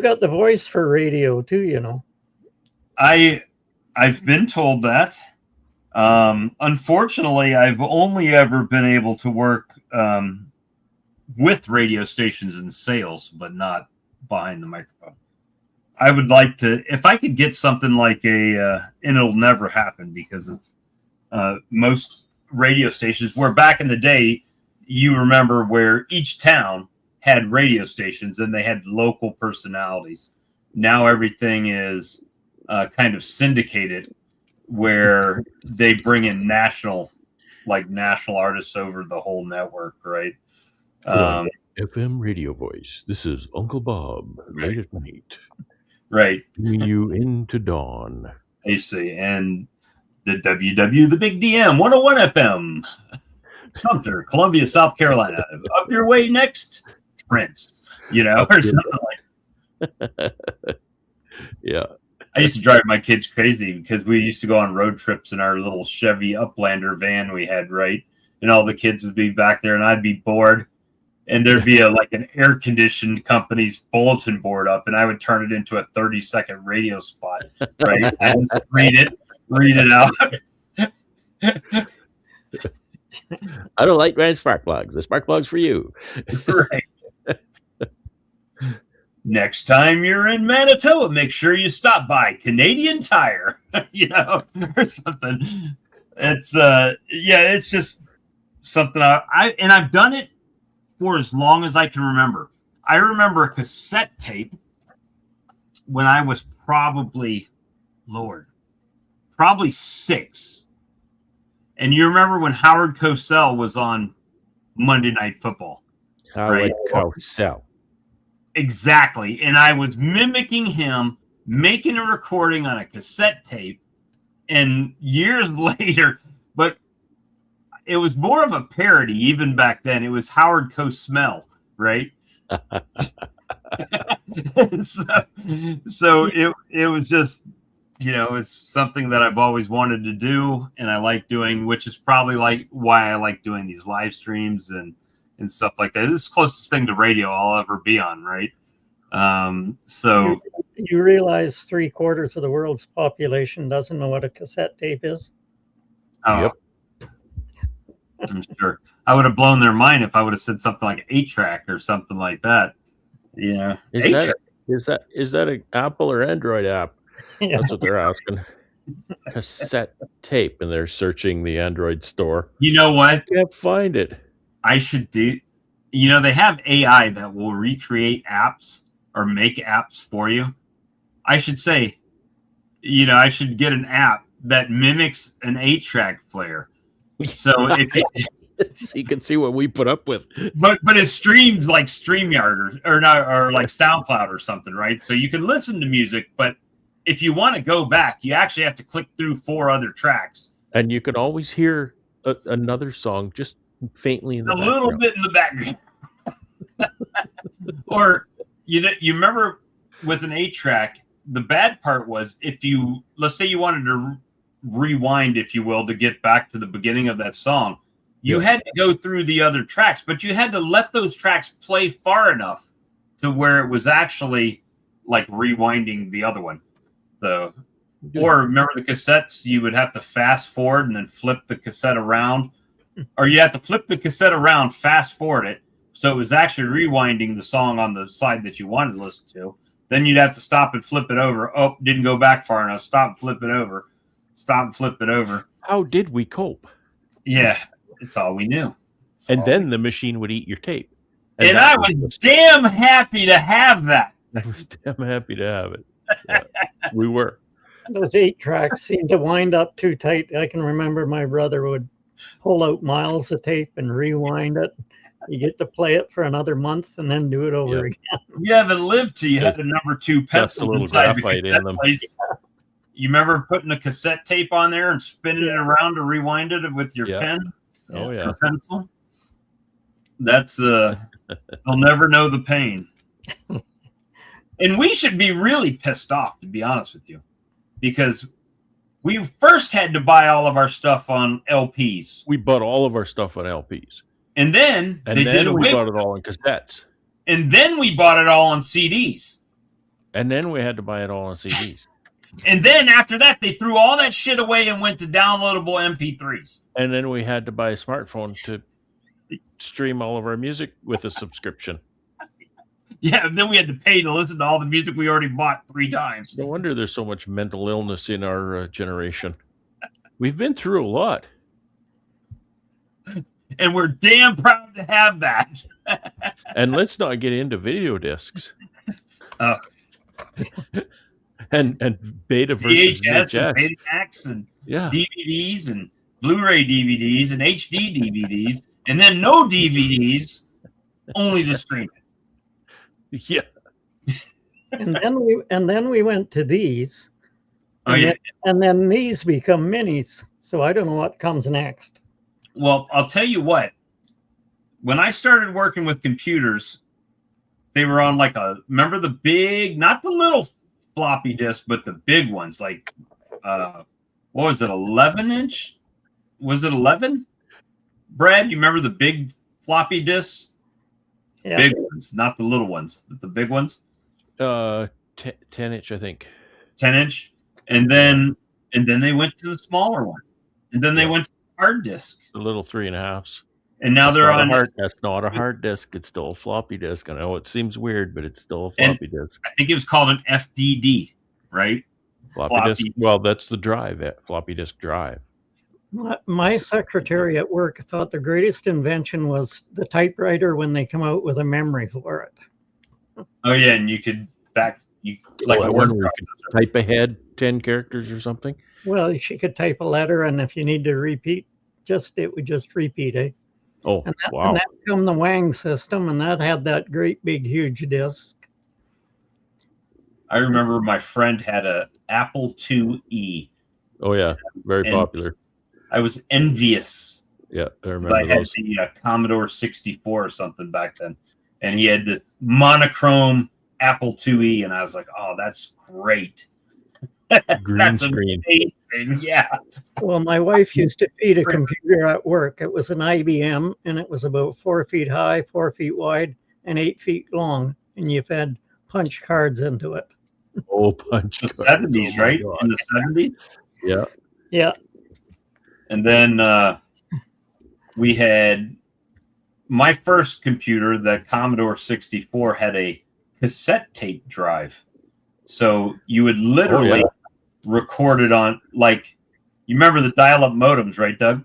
got the voice for radio too, you know. I've been told that. Unfortunately, I've only ever been able to work with radio stations in sales, but not behind the microphone. I would like to, if I could get something like and it'll never happen because it's most radio stations where back in the day, you remember where each town had radio stations and they had local personalities. Now everything is kind of syndicated, where they bring in national artists over the whole network, right? Put on FM radio voice. This is Uncle Bob, late at night, Right. bringing you into dawn. I see. And the WW, the Big DM, 101 FM, Sumter, Columbia, South Carolina. Up your way next, Prince, or something like. Yeah. I used to drive my kids crazy because we used to go on road trips in our little Chevy Uplander van we had, right? And all the kids would be back there, and I'd be bored, and there'd be an air conditioned company's bulletin board up, and I would turn it into a 30-second radio spot, right? And read it out. I don't like red spark plugs. The spark plug's for you. Right. Next time you're in Manitoba, make sure you stop by Canadian Tire, or something. It's it's just something I've done it for as long as I can remember. I remember a cassette tape when I was probably 6. And you remember when Howard Cosell was on Monday Night Football? Howard Cosell. Exactly. And I was mimicking him, making a recording on a cassette tape. And years later, but it was more of a parody even back then. It was Howard Cosmell, right? so it was just, it's something that I've always wanted to do, and I like doing, which is probably why I like doing these live streams and stuff like that. This is the closest thing to radio I'll ever be on, right? So you realize 3/4 of the world's population doesn't know what a cassette tape is? Oh, yep. I'm sure I would have blown their mind if I would have said something like 8-track or something like that. Yeah. Is that an Apple or Android app? Yeah. That's what they're asking. Cassette tape, and they're searching the Android store. You know what? I can't find it. I should do. They have AI that will recreate apps or make apps for you. I should say, I should get an app that mimics an 8-track player. So if so you can see what we put up with. But it streams like StreamYard or like SoundCloud or something, right? So you can listen to music, but if you want to go back, you actually have to click through 4 other tracks. And you can always hear another song just faintly in the background. Little bit in the background. Or you remember with an 8-track, the bad part was let's say you wanted to rewind, if you will, to get back to the beginning of that song, you had to go through the other tracks, but you had to let those tracks play far enough to where it was actually like rewinding the other one. So, or remember the cassettes, you would have to fast forward and then flip the cassette around, or you have to flip the cassette around, fast forward it, so it was actually rewinding the song on the side that you wanted to listen to. Then you'd have to stop and flip it over. Oh, didn't go back far enough. Stop and flip it over. Stop and flip it over. How did we cope? Yeah, it's all we knew. Then the machine would eat your tape. And I was damn happy to have that. I was damn happy to have it. Yeah, we were. Those 8-tracks seemed to wind up too tight. I can remember my brother would pull out miles of tape and rewind it. You get to play it for another month and then do it over again. You haven't lived till you had the number 2 pencil inside the cassette in them. You remember putting a cassette tape on there and spinning it around to rewind it with your pen? Oh, yeah. Pencil? That's, they'll never know the pain. And we should be really pissed off, to be honest with you, because we first had to buy all of our stuff on LPs. We bought all of our stuff on LPs. And then we bought it all on cassettes. And then we bought it all on CDs. And then we had to buy it all on CDs. And then after that, they threw all that shit away and went to downloadable MP3s. And then we had to buy a smartphone to stream all of our music with a subscription. Yeah, and then we had to pay to listen to all the music we already bought 3 times. No wonder there's so much mental illness in our generation. We've been through a lot. And we're damn proud to have that. And let's not get into video discs. Oh. and beta versus VHS and VHS. Betamax and Yeah. DVDs and Blu-ray DVDs and HD DVDs, and then no DVDs, only to stream it. Yeah. And then we went to these. Oh and yeah. then these become minis. So I don't know what comes next. Well, I'll tell you what. When I started working with computers, they were on like remember the big, not the little floppy disk, but the big ones, like what was it, 11-inch? Was it 11? Brad, you remember the big floppy disks? Yeah. Big ones, not the little ones, but the big ones. 10-inch, I think. 10-inch, and then they went to the smaller one, and then they went to the hard disk. The little 3.5s. And now they're on. That's not a hard disk. It's still a floppy disk. I know it seems weird, but it's still a floppy disk. I think it was called an FDD, right? Floppy disk. Well, that's the drive. Floppy disk drive. My secretary at work thought the greatest invention was the typewriter when they come out with a memory for it. Oh yeah, and you could like a word processor. Type ahead 10 characters or something. Well, she could type a letter, and if you need to repeat, it would just repeat it. Oh, wow. And that from the Wang system, and that had that great big huge disk. I remember my friend had a Apple IIe. Oh yeah, very popular. I was envious. Yeah, I remember. I had the Commodore 64 or something back then, and he had this monochrome Apple IIe, and I was like, "Oh, that's great." Green screen. Amazing. Yeah. Well, my wife used to feed a computer at work. It was an IBM, and it was about 4 feet high, 4 feet wide, and 8 feet long. And you fed punch cards into it. Oh, punch the cards. 70s, right? In the 70s? Yeah. Yeah. And then we had my first computer, the Commodore 64, had a cassette tape drive. So you would literally record it on, like, you remember the dial-up modems, right, Doug?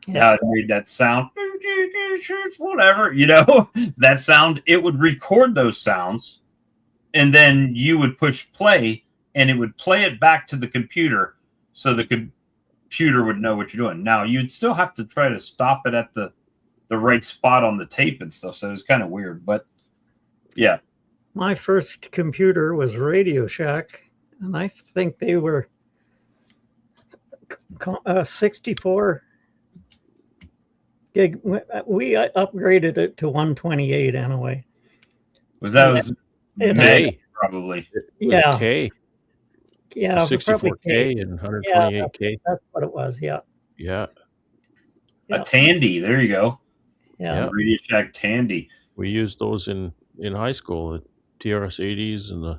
Yeah. How it made that sound, whatever, that sound. It would record those sounds, and then you would push play, and it would play it back to the computer, so the computer would know what you're doing. Now, you'd still have to try to stop it at the right spot on the tape and stuff, so it was kind of weird, but yeah. My first computer was Radio Shack, and I think they were 64 gig. We upgraded it to 128 anyway. Was May, probably? Yeah. K. Yeah, 64K and 128K. Yeah, that's what it was. Yeah. Yeah. A Tandy. There you go. Yeah. Radio Shack Tandy. We used those in high school. The TRS-80s and the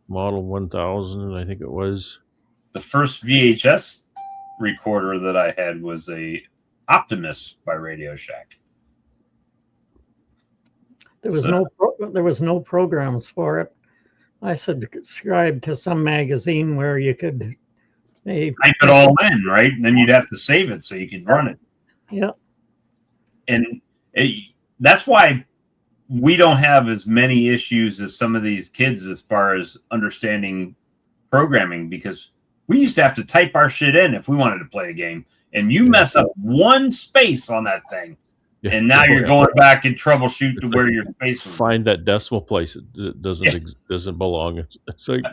Model 1000, I think it was. The first VHS recorder that I had was a Optimus by Radio Shack. There was no programs for it. I subscribed to some magazine where you could type it all in, right? And then you'd have to save it so you could run it. Yeah. And that's why we don't have as many issues as some of these kids as far as understanding programming, because we used to have to type our shit in if we wanted to play a game, and you mess up one space on that thing, and now you're going back and troubleshoot to where your space was. Find that decimal place it doesn't belong. It's like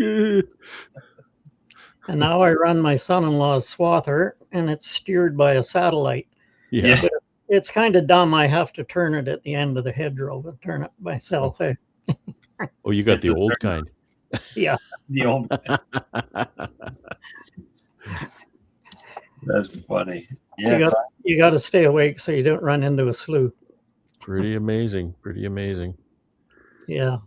and now I run my son-in-law's swather, and it's steered by a satellite. Yeah. But it's kind of dumb. I have to turn it at the end of the hedgerow and turn it myself. Oh, you got the old kind. Yeah. The old kind. That's funny. Yeah. You got to stay awake so you don't run into a slough. Pretty amazing. Pretty amazing. Yeah.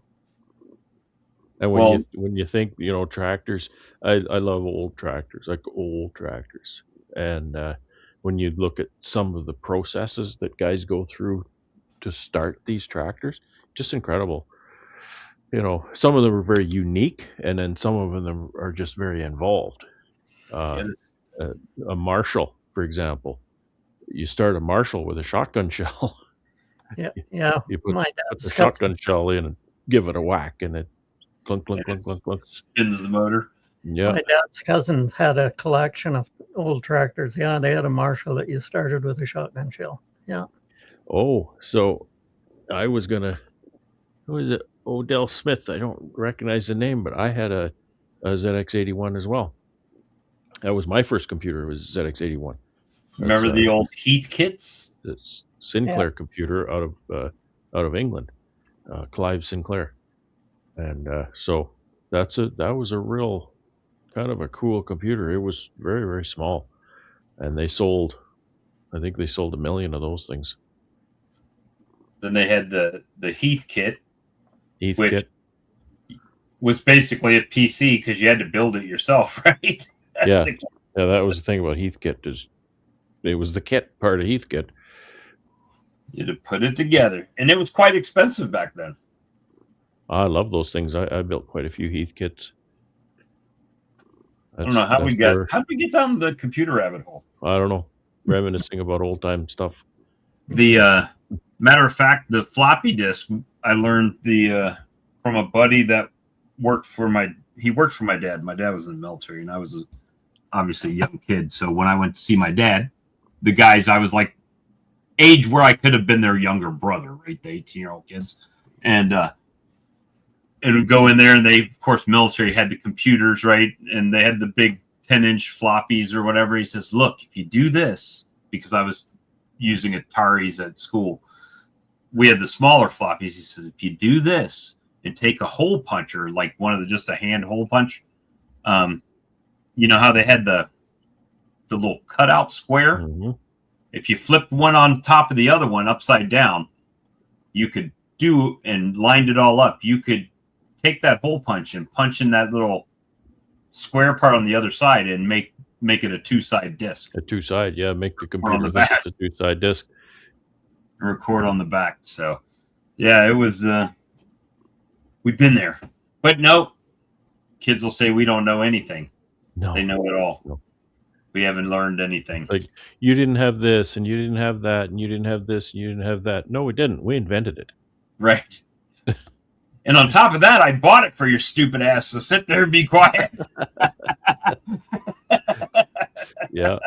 And when you think, tractors, I love old tractors, like old tractors. And when you look at some of the processes that guys go through to start these tractors, just incredible. Some of them are very unique, and then some of them are just very involved. A Marshall, for example, you start a Marshall with a shotgun shell. Yeah. You put My the dad's shotgun shell in and give it a whack, and it clunk, clunk, clunk, clunk, clunk. Spins the motor. Yeah. My dad's cousin had a collection of old tractors. Yeah, they had a Marshall that you started with a shotgun shell. Yeah. Oh, so I was gonna. Who is it? Odell Smith. I don't recognize the name, but I had a ZX81 as well. That was my first computer. It was ZX81. That's Remember the old Heath kits? this Sinclair computer out of England, Clive Sinclair, and so that was a real kind of a cool computer. It was very very small, and I think they sold 1 million of those things. Then they had the Heath kit, which Heathkit. was basically a PC because you had to build it yourself, right? Yeah, yeah, that was the thing about Heathkit is it was the kit part of Heathkit. You had to put it together, and it was quite expensive back then. I love those things. I built quite a few Heathkits. I don't know how we did we get down the computer rabbit hole? I don't know. Reminiscing about old time stuff. The matter of fact, the floppy disk I learned from a buddy that worked for my dad. My dad was in the military, and I was obviously a young kid. So when I went to see my dad, the guys I was like age where I could have been their younger brother, right? The 18-year-old kids, and would go in there, and they, of course, military had the computers, right? And they had the big 10-inch floppies or whatever. He says, look, if you do this, because I was using Ataris at school, we had the smaller floppies. He says, if you do this and take a hole puncher, like just a hand hole punch, you know how they had the little cutout square? Mm-hmm. If you flipped one on top of the other one upside down, you could and lined it all up. You could take that hole punch and punch in that little square part on the other side and make it a two-side disc. A two-side, yeah. Make the computer on the think back. it's a two-side disc. And record on the back. So, yeah, it was. We've been there, but no. Kids will say we don't know anything. No, they know it all. No. We haven't learned anything. Like you didn't have this, and you didn't have that, and you didn't have this, and you didn't have that. No, we didn't. We invented it. Right. And on top of that, I bought it for your stupid ass. So sit there and be quiet. Yeah.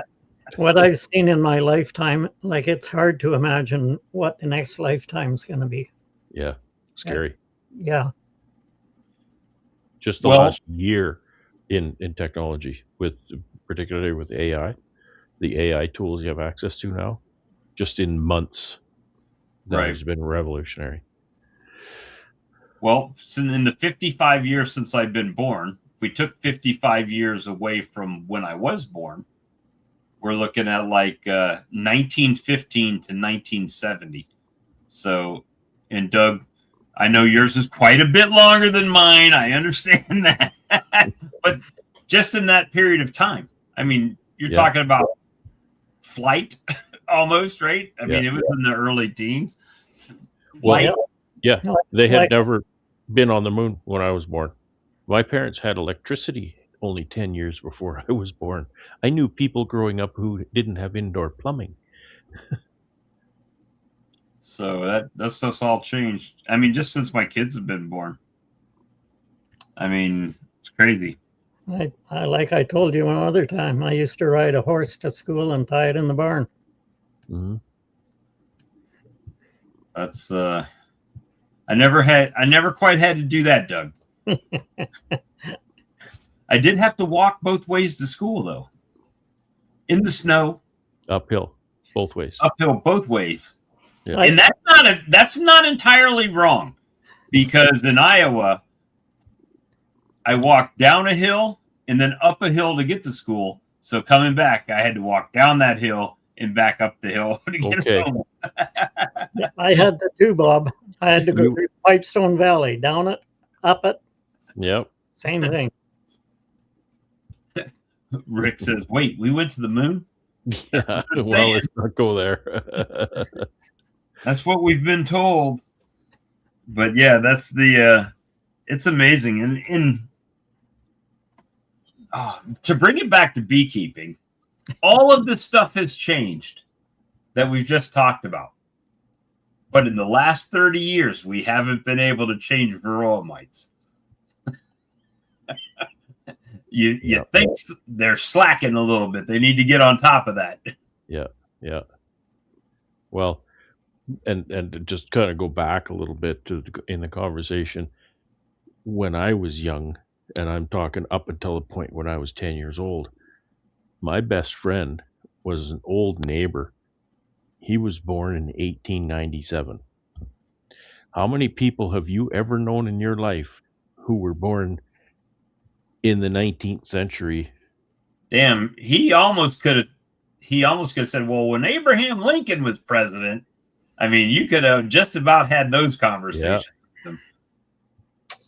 What I've seen in my lifetime, like it's hard to imagine what the next lifetime's going to be. Yeah. Scary. Yeah. Just the last year in technology, particularly with AI, the AI tools you have access to now, just in months, that has been revolutionary. Well, in the 55 years since I've been born, if we took 55 years away from when I was born, we're looking at like 1915 to 1970. So, and Doug, I know yours is quite a bit longer than mine. I understand that. But just in that period of time, I mean, you're talking about flight almost, right? I mean, it was in the early teens. Well, they had never been on the moon when I was born. My parents had electricity only 10 years before I was born. I knew people growing up who didn't have indoor plumbing. So that's just all changed. I mean, just since my kids have been born. I mean, it's crazy. I like I told you one other time, I used to ride a horse to school and tie it in the barn. Mm-hmm. That's I never quite had to do that, Doug. I did have to walk both ways to school though. In the snow. Uphill, both ways. Uphill both ways. Yeah. And that's not entirely wrong, because in Iowa, I walked down a hill and then up a hill to get to school. So coming back, I had to walk down that hill and back up the hill to get home. I had to too, Bob. I had to go through Pipestone Valley, down it, up it. Yep. Same thing. Rick says, "Wait, we went to the moon?" Yeah. Well, let's not go there. That's what we've been told. But yeah, that's it's amazing. And to bring it back to beekeeping, all of this stuff has changed that we've just talked about. But in the last 30 years, we haven't been able to change varroa mites. You Yeah. think they're slacking a little bit. They need to get on top of that. Yeah. Well, and to just kind of go back a little bit in the conversation, when I was young, and I'm talking up until the point when I was 10 years old, my best friend was an old neighbor. He was born in 1897. How many people have you ever known in your life who were born in the 19th century? Damn, he almost could have said, well, when Abraham Lincoln was president, I mean, you could have just about had those conversations with him.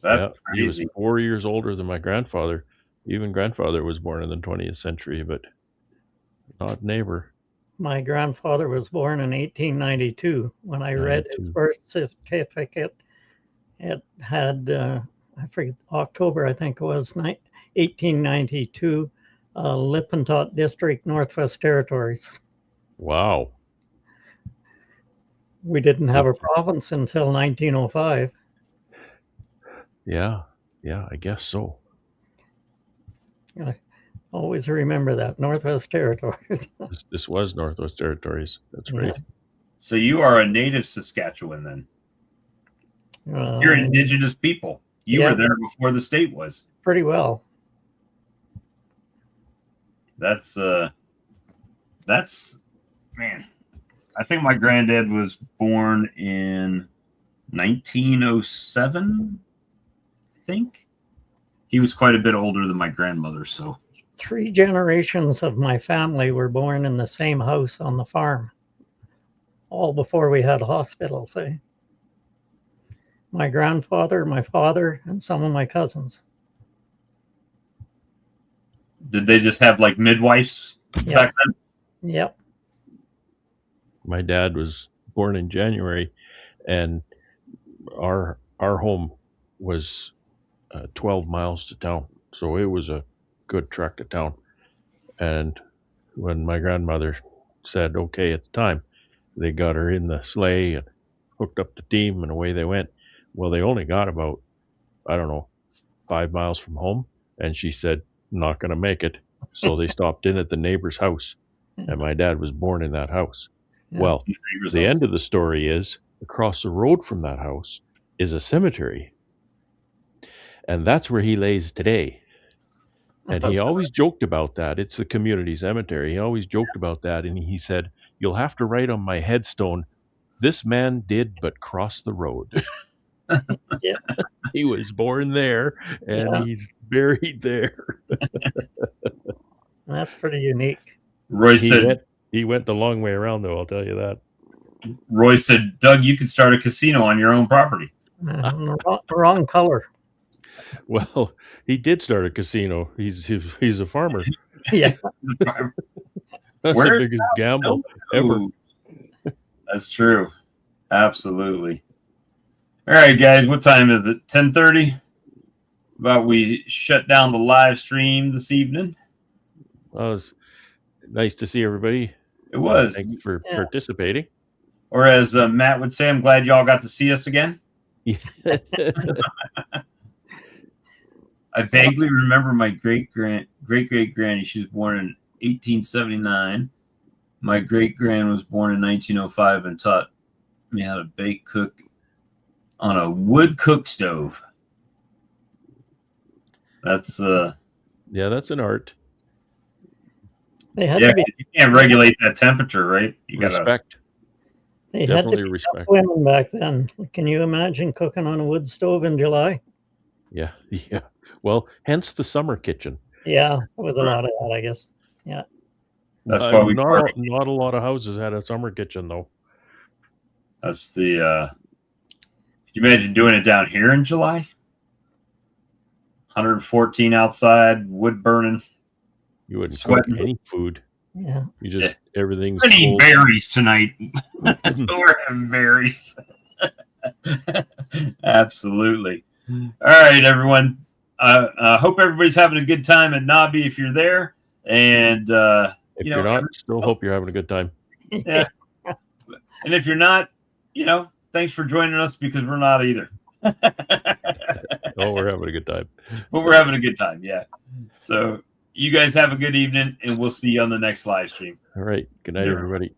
That's He was crazy. 4 years older than my grandfather. Even grandfather was born in the 20th century, but not neighbor. My grandfather was born in 1892. When I read his 92. birth certificate, it had, I forget, October, I think it was, 1892, Lippincott District, Northwest Territories. Wow. We didn't have a province until 1905. Yeah, I guess so. I always remember that, Northwest Territories. This was Northwest Territories. That's right. So you are a native Saskatchewan then. You're indigenous people. You were there before the state was. Pretty well. That's man. I think my granddad was born in 1907. I think he was quite a bit older than my grandmother. So 3 generations of my family were born in the same house on the farm, all before we had hospitals. My grandfather, my father, and some of my cousins. did they just have like midwives back then? Yep. My dad was born in January, and our home was 12 miles to town, so it was a good trek to town. And when my grandmother said, okay, it's time, they got her in the sleigh and hooked up the team, and away they went. Well, they only got about, I don't know, 5 miles from home, and she said, not going to make it. So they stopped in at the neighbor's house, and my dad was born in that house. Well, the end of the story is, across the road from that house is a cemetery, and that's where he lays today. And he always joked about that. It's the community cemetery. He always joked about that, and he said, you'll have to write on my headstone, this man did but cross the road. Yeah. He was born there, and he's buried there. That's pretty unique. Roy said he went the long way around, though, I'll tell you that. Roy said, Doug, you could start a casino on your own property. Wrong color. Well, he did start a casino. He's a farmer. Yeah. That's the biggest gamble ever. That's true. Absolutely. All right, guys, what time is it? 10:30? About we shut down the live stream this evening. Well, it was nice to see everybody. It was. Thanks for participating. Or as Matt would say, I'm glad y'all got to see us again. Yeah. I vaguely remember my great granny. She was born in 1879. My great grand was born in 1905 and taught me how to bake, cook on a wood cook stove. That's that's an art. They had to be, you can't regulate that temperature, right? You respect. They Definitely had to be respect. women back then. Can you imagine cooking on a wood stove in July? Yeah. Well, hence the summer kitchen. Yeah, there was a lot of that, I guess. Yeah. That's why we not a lot of houses had a summer kitchen, though. That's the. Could you imagine doing it down here in July? 114 outside, wood burning. You wouldn't Sweating. cook any food. Yeah. You just everything's. We're eating cold. berries tonight. We're having berries. Absolutely. All right, everyone. Hope everybody's having a good time at Nahbe if you're there. And if you're not, still hope you're having a good time. Yeah. And if you're not, thanks for joining us because we're not either. Oh, we're having a good time. But we're having a good time, yeah. So you guys have a good evening, and we'll see you on the next live stream. All right. Good night, Yeah. everybody.